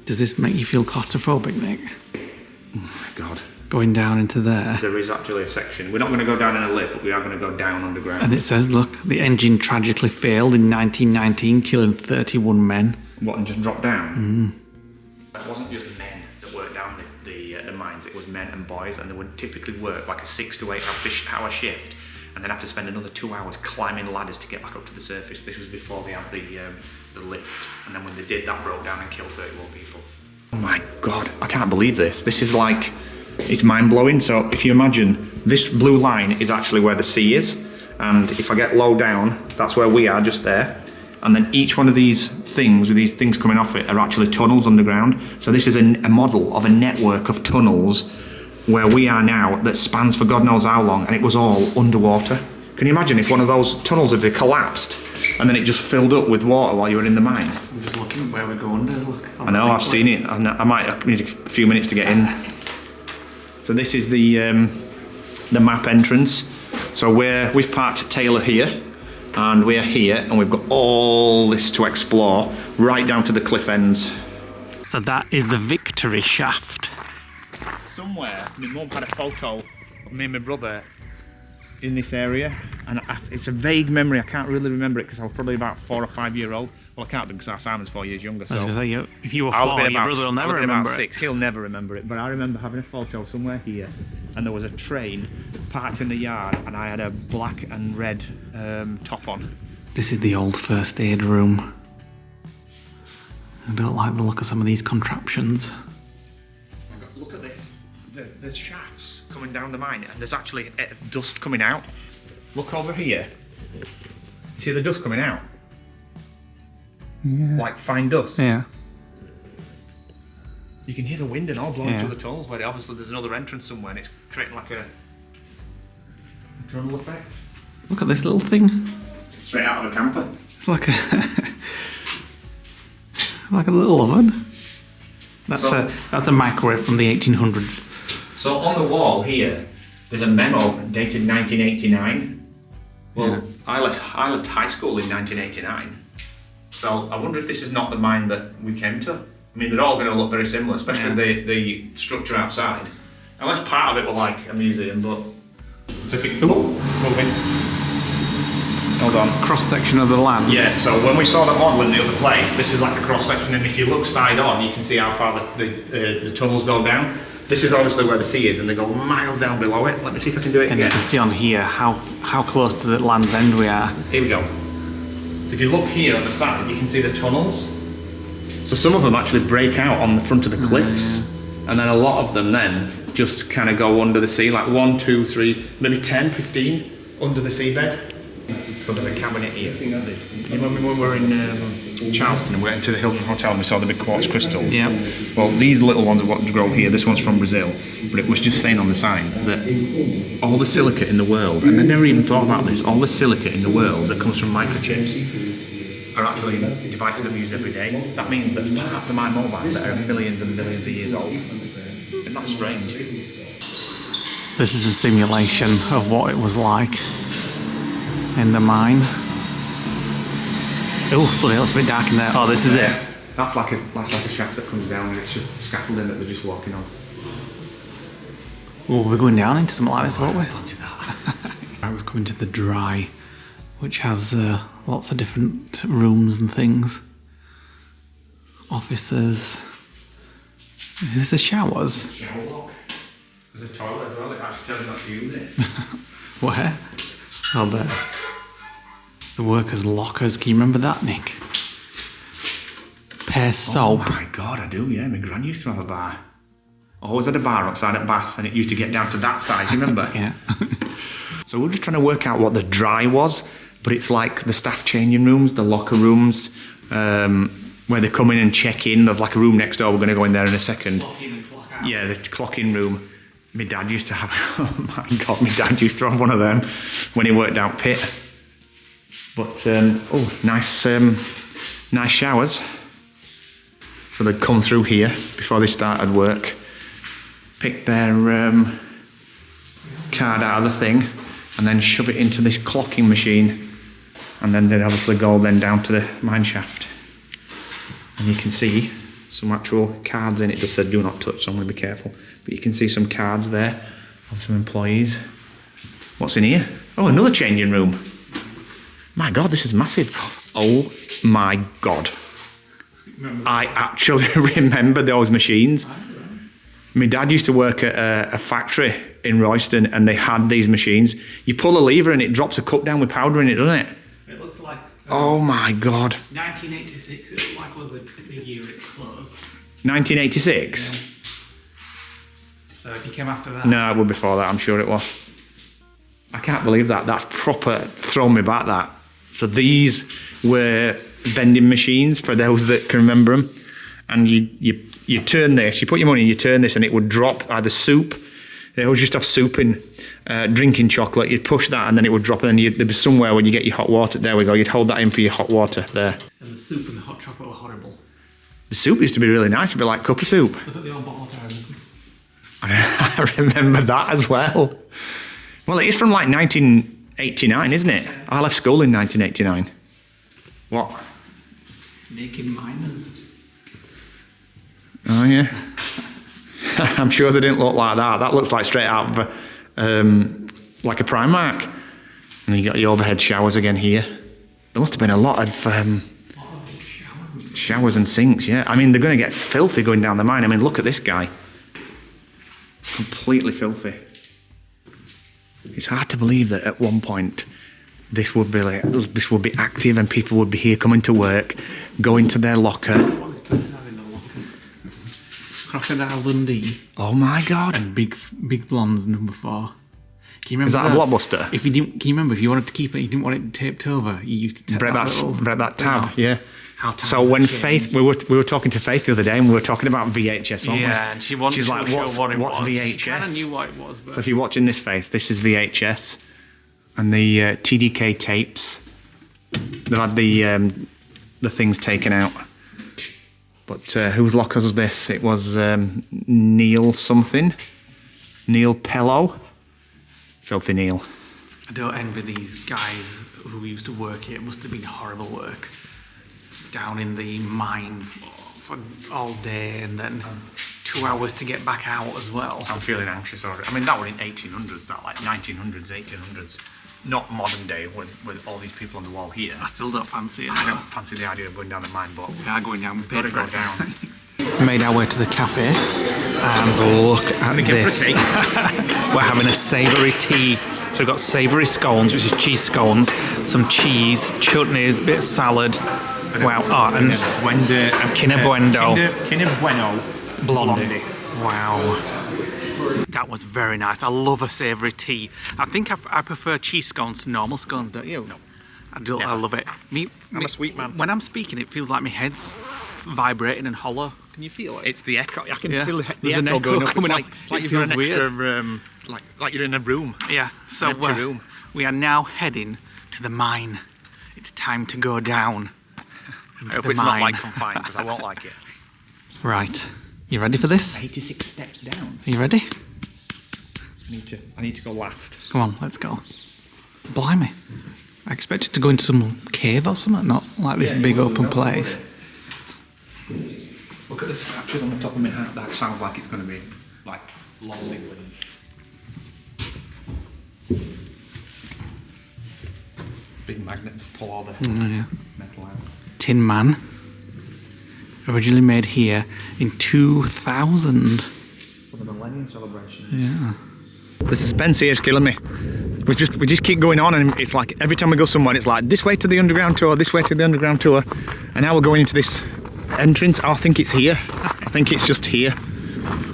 Does this make you feel claustrophobic, Nick? Oh my God. Going down into there. There is actually a section. We're not going to go down in a lift, but we are going to go down underground. And it says, look, the engine tragically failed in 1919, killing 31 men. What, and just drop down? It wasn't just men that worked down the mines, it was men and boys, and they would typically work like a 6 to 8 hour shift, and then have to spend another 2 hours climbing ladders to get back up to the surface. This was before they had the lift, and then when they did, that broke down and killed 31 people. Oh my God, I can't believe this. This is like, it's mind-blowing. So if you imagine, this blue line is actually where the sea is, and if I get low down, that's where we are, just there. And then each one of these things, with these things coming off it, are actually tunnels underground. So this is a model of a network of tunnels where we are now that spans for God knows how long, and it was all underwater. Can you imagine if one of those tunnels had collapsed and then it just filled up with water while you were in the mine? I'm just looking where we're going there, look. I know, I've seen it. I might need a few minutes to get in. So this is the map entrance. So we've parked Taylor here, and we're here, and we've got all this to explore, right down to the cliff ends. So that is the Victory Shaft. Somewhere, my mum had a photo of me and my brother in this area, and it's a vague memory. I can't really remember it because I was probably about 4 or 5 year old. Well, I can't because our Simon's 4 years younger. So I was going to say, if you were 4, I'll be your about, brother will never I'll be remember about it. 6. He'll never remember it. But I remember having a photo somewhere here, and there was a train parked in the yard, and I had a black and red top on. This is the old first aid room. I don't like the look of some of these contraptions. Look at this. There's shafts coming down the mine, and there's actually dust coming out. Look over here. See the dust coming out? Yeah. Like fine dust. Yeah. You can hear the wind and all blowing through the tunnels, where obviously there's another entrance somewhere, and it's creating like a tunnel effect. Look at this little thing. Straight out of a camper. It's like a like a little oven. That's a microwave from the 1800s. So on the wall here, there's a memo dated 1989. Well, Yeah. I left high school in 1989. So I wonder if this is not the mine that we came to. I mean, they're all going to look very similar, especially the structure outside. Unless part of it were like a museum, but... So if it... moving. Hold on. Cross-section of the land. Yeah, so when we saw the model in the other place, this is like a cross-section, and if you look side on, you can see how far the tunnels go down. This is obviously where the sea is, and they go miles down below it. Let me see if I can do it And you can see on here how close to the land's end we are. Here we go. So if you look here on the side, you can see the tunnels. So some of them actually break out on the front of the cliffs, and then a lot of them then just kind of go under the sea, like 1, 2, 3, maybe 10, 15 under the seabed. So there's a cabinet here. You remember when we were in Charleston and we went into the Hilton Hotel and we saw the big quartz crystals? Yeah. Well, these little ones are what grow here. This one's from Brazil, but it was just saying on the sign that all the silicate in the world, and I never even thought about this, all the silicate in the world that comes from microchips are actually devices that we use every day. That means there's parts of my mobile that are millions and millions of years old. Isn't that strange? This is a simulation of what it was like in the mine. Oh, bloody hell, it's a bit dark in there. Oh, this is it. That's like a shaft that comes down, and it's just scaffolding that they're just walking on. Oh, we're going down into something like this, won't we? Right, we've come into the dry, which has lots of different rooms and things. Offices. Is this the showers? Shower block. There's a toilet as well. It actually tells you not to use it. Where? Oh, there. The workers' lockers. Can you remember that, Nick? Pear soap. Oh my god, I do, yeah. My gran used to have a bar. Always had a bar outside at Bath, and it used to get down to that size, you remember? Yeah. So we're just trying to work out what the dry was, but it's like the staff changing rooms, the locker rooms, where they come in and check in. There's like a room next door, we're going to go in there in a second. Clock in and clock out. Yeah, the clock-in room. My dad used to have, oh my god, my dad used to have one of them when he worked out pit. But, nice showers. So they'd come through here before they started work, pick their card out of the thing, and then shove it into this clocking machine, and then they'd obviously go then down to the mine shaft. And you can see some actual cards in it. It just said do not touch, so I'm going to be careful. But you can see some cards there of some employees. What's in here? Oh, another changing room. My God, this is massive. Oh my God. I actually remember those machines. My dad used to work at a factory in Royston, and they had these machines. You pull a lever and it drops a cup down with powder in it, doesn't it? It looks like... Oh my God. 1986, it looked like was the year it closed. 1986? Yeah. So if you came after that... No, it was before that, I'm sure it was. I can't believe that. That's proper thrown me back, that. So these were vending machines, for those that can remember them. And you turn this, you put your money in, you turn this, and it would drop either soup. They always used to have soup in drinking chocolate. You'd push that, and then it would drop, and then there'd be somewhere when you get your hot water. There we go. You'd hold that in for your hot water there. And the soup and the hot chocolate were horrible. The soup used to be really nice. It'd be like a cup of soup. Look at the old bottle of I remember that as well. Well, it is from like 1989, isn't it? I left school in 1989. What? Naked miners. Oh, yeah. I'm sure they didn't look like that. That looks like straight out of like a Primark. And you got the overhead showers again here. There must have been a lot of showers and sinks, yeah. I mean, they're going to get filthy going down the mine. I mean, look at this guy. Completely filthy. It's hard to believe that at one point this would be active and people would be here coming to work, going to their locker. What this person had in the locker? Crocodile Dundee. Oh my God. And Big Blondes number 4. Can you remember Is that a Blockbuster? If you didn't, can you remember if you wanted to keep it, you didn't want it taped over. You used to tape Break that tab, yeah. How times So when have Faith, changed. we were talking to Faith the other day, and we were talking about VHS, weren't we? Yeah, and she's like, what's VHS? She kind of knew what it was, but So if you're watching this, Faith, this is VHS, and the TDK tapes. They've had the things taken out. But whose lockers was this? It was Neil something, Neil Pello, filthy Neil. I don't envy these guys who used to work here. It must have been horrible work. Down in the mine for all day and then 2 hours to get back out as well. I'm feeling anxious already. I mean, that was in 1800s, that like 1900s, 1800s. Not modern day with all these people on the wall here. I still don't fancy it. I don't fancy the idea of going down the mine, but We are going down. We gotta paid for go it. down. Made our way to the cafe and look at this. We're having a savoury tea. So we've got savoury scones, which is cheese scones, some cheese, chutneys, bit of salad. Wow. Oh, and Kinder Bueno. Kinder Bueno. Blondie. Wow. That was very nice. I love a savoury tea. I think I prefer cheese scones to normal scones, don't you? No. I love it. I'm a sweet man. When I'm speaking, it feels like my head's vibrating and hollow. Can you feel it? It's the echo. I can Yeah. feel the There's an echo going echo up. coming It's up. like It you've got an feels extra, like you're in a room. Yeah, so Empty room. we are now heading to the mine. It's time to go down I into hope the it's mine. not like confined, because I won't like it. Right, you ready for this? 86 steps down. Are you ready? I need to go last. Come on, let's go. Blimey. I expected to go into some cave or something, not like this big open place. Look at the scratches on the top of my hat. That sounds like it's going to be like Lost England. Big magnet to pull all the Yeah. metal out. Tin Man. Originally made here in 2000. For the millennium celebration. Yeah. The suspense here is killing me. We just keep going on, and it's like every time we go somewhere, it's like this way to the underground tour, this way to the underground tour, and now we're going into this entrance. Oh, I think it's here. I think it's just here.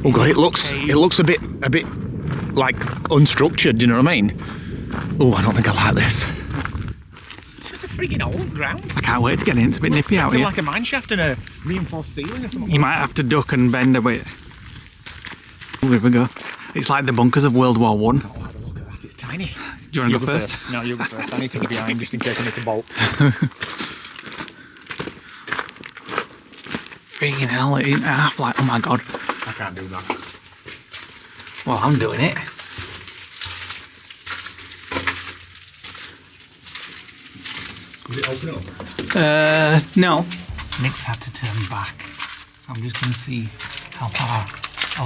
Oh God, it looks a bit like unstructured. Do you know what I mean? Oh, I don't think I like this. It's just a freaking old ground. I can't wait to get in. It's a bit nippy out here. Like a mine shaft and a reinforced ceiling or something. You might have to duck and bend a bit. Here we go. It's like the bunkers of World War One. Oh, have a look at that. It's tiny. Do you want to go first? No, you go first. I need to be behind just in case I need to bolt. Freaking hell, it ain't half like, oh my God. I can't do that. Well, I'm doing it. Does it open up? No. Nick's had to turn back. So I'm just going to see how far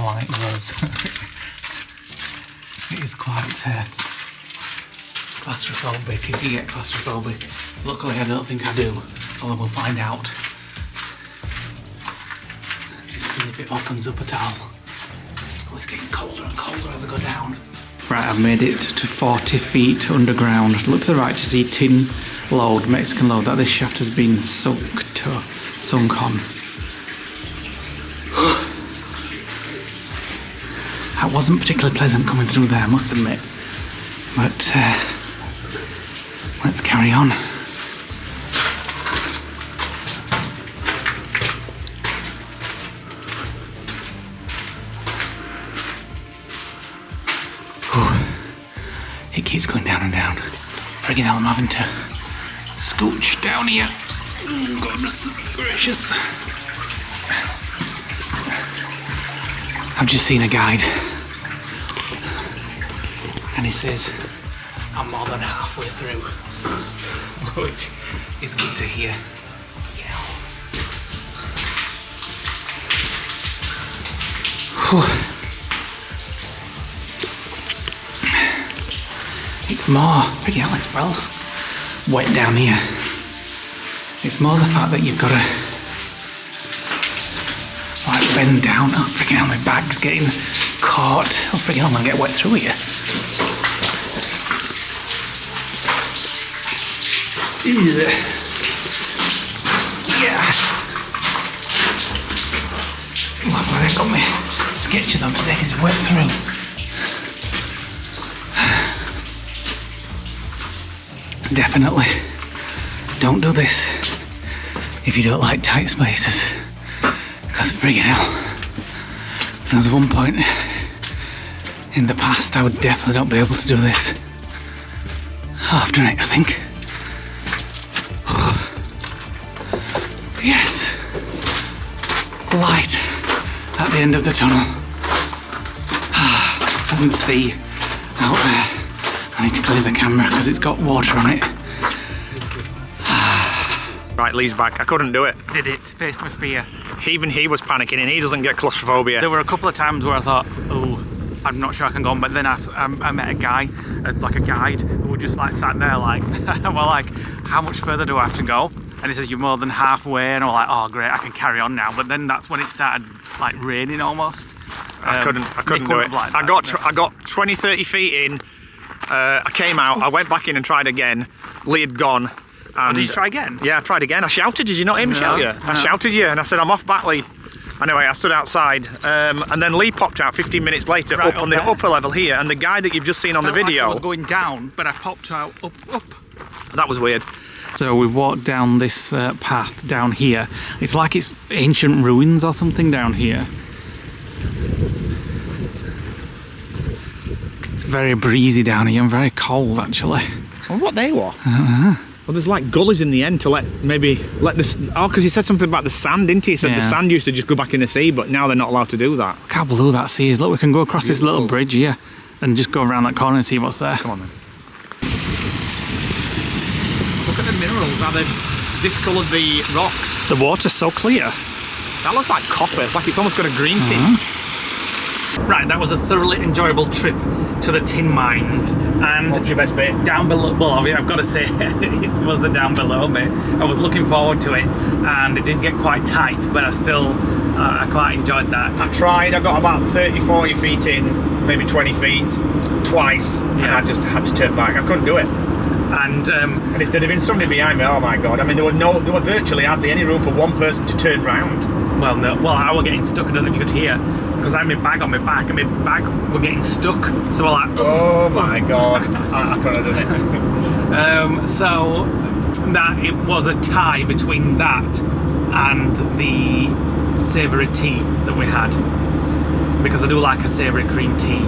along it goes. It is quite claustrophobic if you get claustrophobic. Luckily, I don't think I do, although we'll find out. Just see if it opens up at all. Oh, it's getting colder and colder as I go down. Right, I've made it to 40 feet underground. Look to the right to see tin load, Mexican load, that this shaft has been sunk on. That wasn't particularly pleasant coming through there, I must admit. But let's carry on. It keeps going down and down. Friggin' hell, I'm having to scooch down here. Oh, goodness gracious. I've just seen a guide. And he says, I'm more than halfway through. Which is good to hear. It's more, freaking hell, it's well wet down here. It's more the fact that you've got to like bend down. Oh, freaking hell, my bag's getting caught. Oh, freaking hell, I'm gonna get wet through here. Ew. Yeah. Well, I've got my sketches on today, it's wet through. Definitely don't do this if you don't like tight spaces, because friggin' hell, there's one point in the past I would definitely not be able to do this. Oh, I've done it, I think. Yes, light at the end of the tunnel. I can see out there. I need to clear the camera because it's got water on it. Right, Leigh's back. I couldn't do it. Did it, faced my fear. Even he was panicking and he doesn't get claustrophobia. There were a couple of times where I thought, oh, I'm not sure I can go on, but then I met a guy, like a guide, who just like sat there like, well, like, how much further do I have to go? And he says, you're more than halfway, and I'm like, oh great, I can carry on now. But then that's when it started like raining almost. I couldn't do it. I got 20, 30 feet in. I came out, I went back in and tried again. Leigh had gone. And did you try again? Yeah, I tried again. I shouted, did you not hear me shout you? I shouted you and I said, I'm off back, Leigh. Anyway, I stood outside and then Leigh popped out 15 minutes later right, up on the upper level here, and the guy that you've just seen on the video... Like I was going down, but I popped out up. That was weird. So we walked down this path down here. It's like it's ancient ruins or something down here. It's very breezy down here and very cold actually. I wonder what they were. I don't know. Well, there's like gullies in the end to let this. Oh, because he said something about the sand, didn't he? He said the sand used to just go back in the sea, but now they're not allowed to do that. Look how blue that sea is. Look, we can go across this little bridge here and just go around that corner and see what's there. Come on then. Look at the minerals, how they've discoloured the rocks. The water's so clear. That looks like copper, it's like it's almost got a green tint. Right, that was a thoroughly enjoyable trip to the tin mines. And what's your best bit? Down below, well, I've got to say, it was the down below bit. I was looking forward to it, and it did get quite tight, but I still, I quite enjoyed that. I tried, I got about 30, 40 feet in, maybe 20 feet, twice, and I just had to turn back. I couldn't do it. And if there'd have been somebody behind me, oh my god, I mean, there were virtually hardly any room for one person to turn round. Well, no, well, I was getting stuck, I don't know if you could hear, because I had my bag on my back, and my bag were getting stuck, so we're like... Oh my god, I couldn't have done it. So, that it was a tie between that and the savoury tea that we had, because I do like a savoury cream tea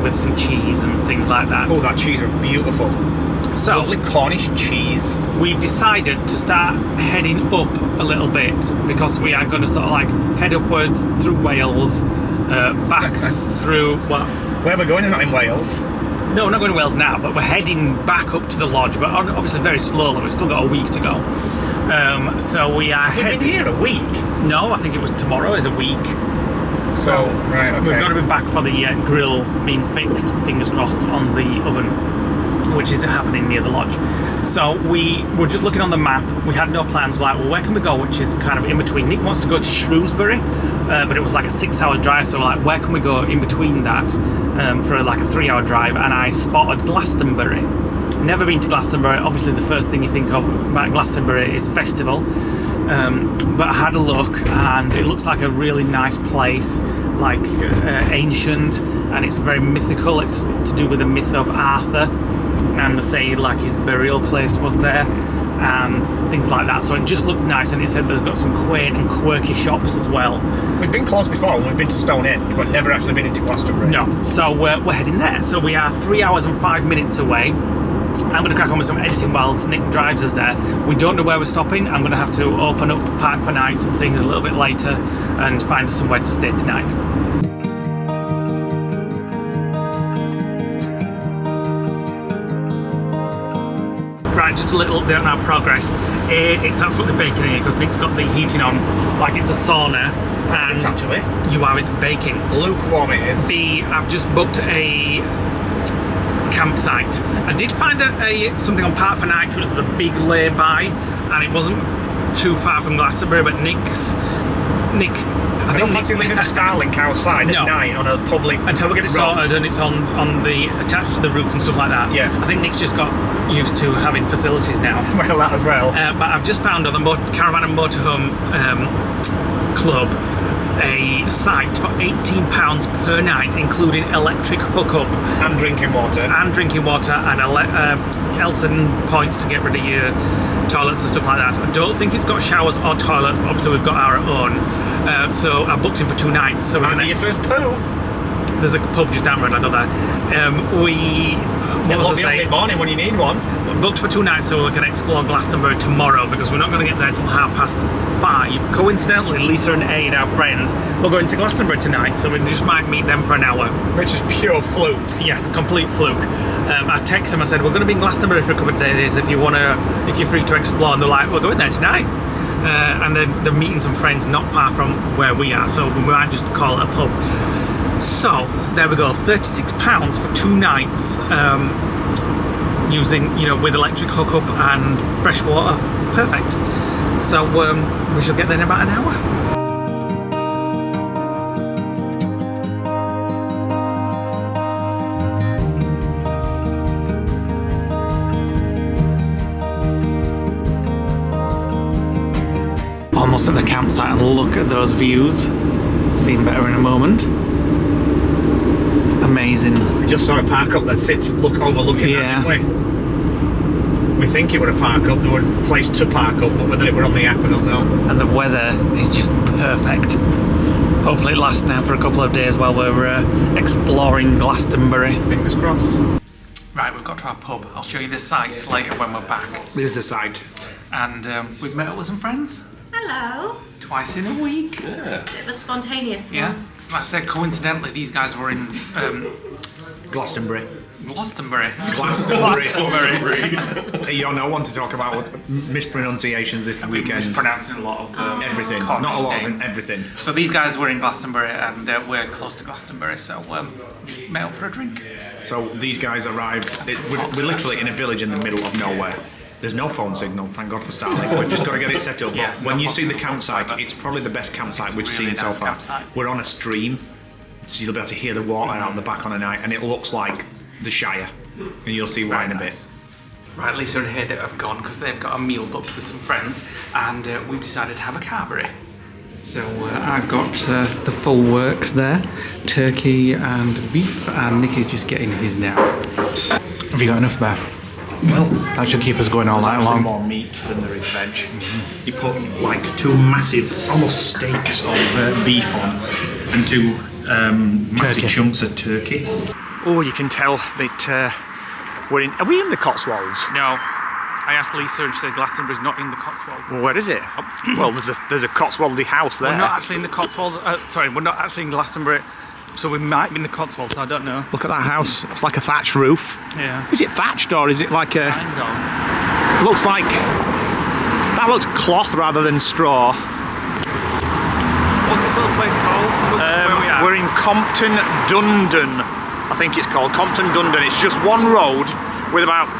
with some cheese and things like that. Oh, that cheese was beautiful. So, lovely Cornish cheese. We've decided to start heading up a little bit because we are going to sort of like head upwards through Wales, back through, well... Where we're going, not in Wales. No, we're not going to Wales now, but we're heading back up to the lodge, but obviously very slowly. We've still got a week to go. So we are heading... We've been here a week? No, I think it was tomorrow is a week. So, right, okay. We've got to be back for the grill being fixed, fingers crossed, on the oven, which is happening near the lodge. So we were just looking on the map. We had no plans. Like, well, where can we go? Which is kind of in between. Nick wants to go to Shrewsbury, but it was like a 6-hour drive. So we're like, where can we go in between that for like a 3-hour drive? And I spotted Glastonbury. Never been to Glastonbury. Obviously, the first thing you think of about Glastonbury is festival. But I had a look, and it looks like a really nice place, like ancient, and it's very mythical. It's to do with the myth of Arthur, and they say like his burial place was there and things like that, so it just looked nice. And it said they've got some quaint and quirky shops as well. We've been close before when we've been to Stonehenge, but never actually been into Glastonbury. No, so we're heading there. So we are 3 hours and 5 minutes away. I'm going to crack on with some editing whilst Nick drives us there. We don't know where we're stopping. I'm going to have to open up Park for Night and things a little bit later and find somewhere to stay tonight. Right, just a little update on our progress. It's absolutely baking in here because Nick's got the heating on like it's a sauna. And it's actually. You are, it's baking. Lukewarm it is. B, I've just booked a campsite. I did find something on Park for Night, which was the big lay-by, and it wasn't too far from Glastonbury, but Nick, I don't fancy leaving the Starlink outside at night on a public until we get it sorted and it's on the attached to the roof and stuff like that. Yeah. I think Nick's just got used to having facilities now. Well, that as well. But I've just found on the Caravan and Motorhome Club a site for £18 per night, including electric hookup And drinking water. and Elson points to get rid of your toilets and stuff like that. I don't think it's got showers or toilets, but obviously we've got our own. So I booked him for 2 nights. So Might be your first poo. there's a pub just down the road, I know that. What was I saying? Morning when you need one. Booked for 2 nights so we can explore Glastonbury tomorrow, because we're not going to get there until 5:30. Coincidentally, Lisa and Aid, our friends, we're going to Glastonbury tonight, so we just might meet them for an hour. Which is pure fluke. Yes, complete fluke. I texted them, I said, we're going to be in Glastonbury for a couple of days if you're free to explore, and they're like, we're going there tonight. And then they're meeting some friends not far from where we are, so we might just call it a pub. So there we go, £36 for 2 nights, using, with electric hookup and fresh water. Perfect. So we shall get there in about an hour. Almost at the campsite, and look at those views. Seen better in a moment. Amazing. We just saw a park up that sits overlooking that, didn't we? We think it were a park up, there were a place to park up, but whether it were on the app, I don't know. And the weather is just perfect. Hopefully it lasts now for a couple of days while we're exploring Glastonbury. Fingers crossed. Right, we've got to our pub. I'll show you the site later when we're back. This is the site. And we've met up with some friends. Hello. Twice in a week. It was spontaneous. Yeah. Like I said, coincidentally, these guys were in Glastonbury. Glastonbury. You're no one to talk about mispronunciations this weekend. Mispronouncing a lot of everything. Cornish Not a lot names. of everything. So these guys were in Glastonbury, and we're close to Glastonbury, so just met up for a drink. So these guys arrived. We're literally in a village in the middle of nowhere. There's no phone signal, thank God for Starlink. We've just got to get it set up. Yeah, when no you see the phone signal, campsite, it's probably the best campsite we've really seen so nice far. campsite. We're on a stream, so you'll be able to hear the water out the back on a night, and it looks like the Shire. And you'll see why in a bit. Right, Lisa and Hayden have gone because they've got a meal booked with some friends, and we've decided to have a carvery. So I've got the full works there, turkey and beef, and Nick is just getting his now. Have you got enough there? Well, that should keep us going all night long. More meat than there is veg. You put like 2 massive, almost steaks of beef on, and 2 massive chunks of turkey. Oh, you can tell that we're in. Are we in the Cotswolds? No. I asked Lisa and she said Glastonbury's not in the Cotswolds. Well, where is it? Well, there's a Cotswoldy house there. We're not actually in the Cotswolds. We're not actually in Glastonbury. So we might be in the Cotswolds, I don't know. Look at that house. It's like a thatched roof. Yeah. Is it thatched or is it like a... Hang on. Looks like... That looks cloth rather than straw. What's this little place called? Where we are? We're in Compton Dundon. I think it's called Compton Dundon. It's just one road with about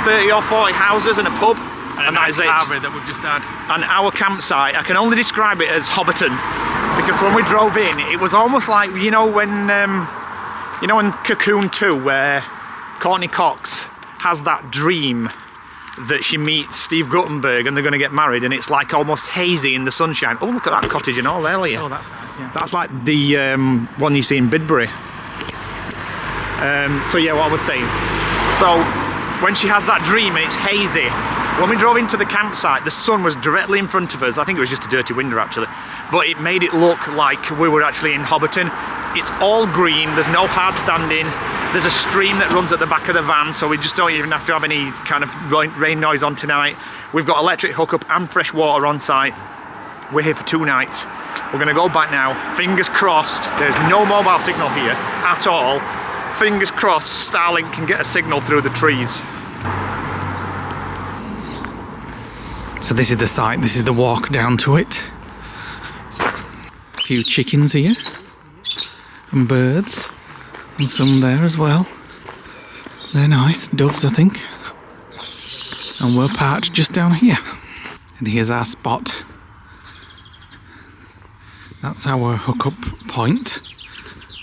30 or 40 houses and a pub. And that is it. that we've just had. And our campsite, I can only describe it as Hobbiton. Because when we drove in, it was almost like, when Cocoon 2, where Courtney Cox has that dream that she meets Steve Guttenberg and they're going to get married, and it's like almost hazy in the sunshine. Oh, look at that cottage and all there, Leah. Oh, that's nice, yeah. That's like the one you see in Bidbury. So yeah, what I was saying. So when she has that dream and it's hazy, when we drove into the campsite, the sun was directly in front of us. I think it was just a dirty window actually, but it made it look like we were actually in Hobbiton. It's all green, there's no hard standing, there's a stream that runs at the back of the van, so we just don't even have to have any kind of rain noise on tonight. We've got electric hookup and fresh water on site. We're here for 2 nights. We're gonna go back now. Fingers crossed, there's no mobile signal here at all. Fingers crossed Starlink can get a signal through the trees. So this is the site, this is the walk down to it. A few chickens here, and birds, and some there as well. They're nice, doves I think. And we're parked just down here. And here's our spot. That's our hookup point.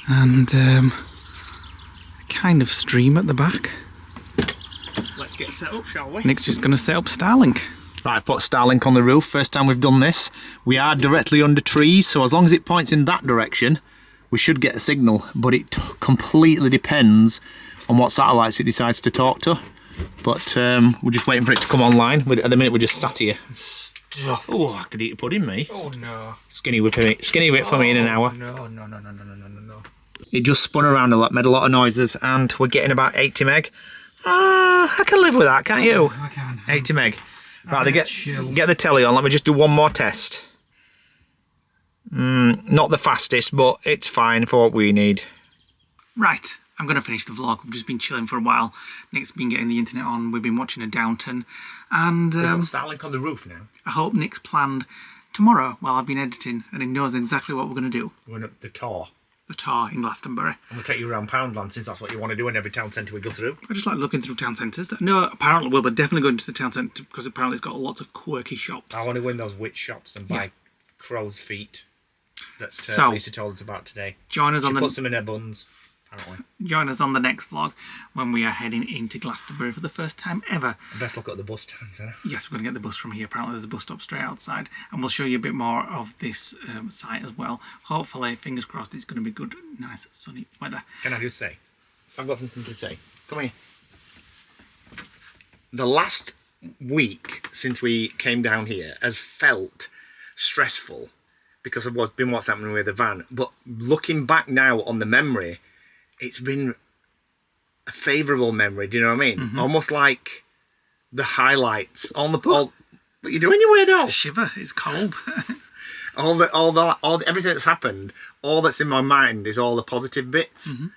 And a kind of stream at the back. Let's get set up, shall we? Nick's just going to set up Starlink. Right, I've put Starlink on the roof. First time we've done this. We are directly under trees, so as long as it points in that direction, we should get a signal. But it completely depends on what satellites it decides to talk to. But we're just waiting for it to come online. At the minute, we're just sat here. Oh, I could eat a pudding, mate. Oh no. Skinny whip for me in an hour. No. It just spun around a lot, made a lot of noises, and we're getting about 80 meg. I can live with that, can't you? I can. 80 meg. Right, get the telly on. Let me just do one more test. Not the fastest, but it's fine for what we need. Right, I'm going to finish the vlog. We've just been chilling for a while. Nick's been getting the internet on. We've been watching a Downton. And We've got Starlink on the roof now. I hope Nick's planned tomorrow while I've been editing and he knows exactly what we're going to do. We're going up the tour. The tour in Glastonbury. And we'll take you around Poundland since that's what you want to do in every town centre we go through. I just like looking through town centres. No, apparently we'll be definitely going to the town centre because apparently it's got lots of quirky shops. I want to go in those witch shops and buy crow's feet that So, Lisa told us about today. Join us She on the puts them in her buns, apparently. Join us on the next vlog when we are heading into Glastonbury for the first time ever. Best look at the bus stands there. Yes, we're going to get the bus from here. Apparently there's a bus stop straight outside and we'll show you a bit more of this site as well. Hopefully, fingers crossed, it's going to be good, nice, sunny weather. Can I just say? I've got something to say. Come here. The last week since we came down here has felt stressful because of what's happening with the van. But looking back now on the memory, it's been a favourable memory. Do you know what I mean? Mm-hmm. Almost like the highlights on the what you doing, you weirdo? Shiver, it's cold. Everything that's happened, all that's in my mind is all the positive bits. Mm-hmm.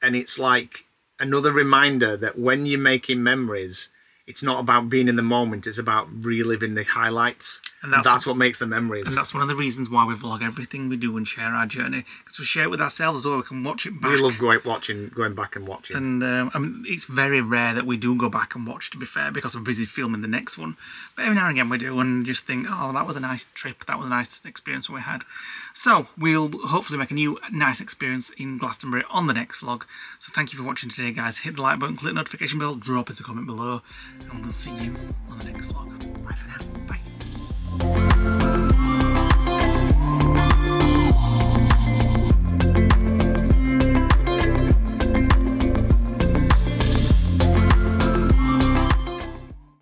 And it's like another reminder that when you're making memories, it's not about being in the moment, it's about reliving the highlights. And that's what makes the memories. And that's one of the reasons why we vlog everything we do and share our journey. Because we share it with ourselves as well, we can watch it back. We love going back and watching. And I mean, it's very rare that we do go back and watch, to be fair, because we're busy filming the next one. But every now and again we do and just think, oh, that was a nice trip, that was a nice experience we had. So we'll hopefully make a new nice experience in Glastonbury on the next vlog. So thank you for watching today, guys. Hit the like button, click the notification bell, drop us a comment below, and we'll see you on the next vlog. Bye for now.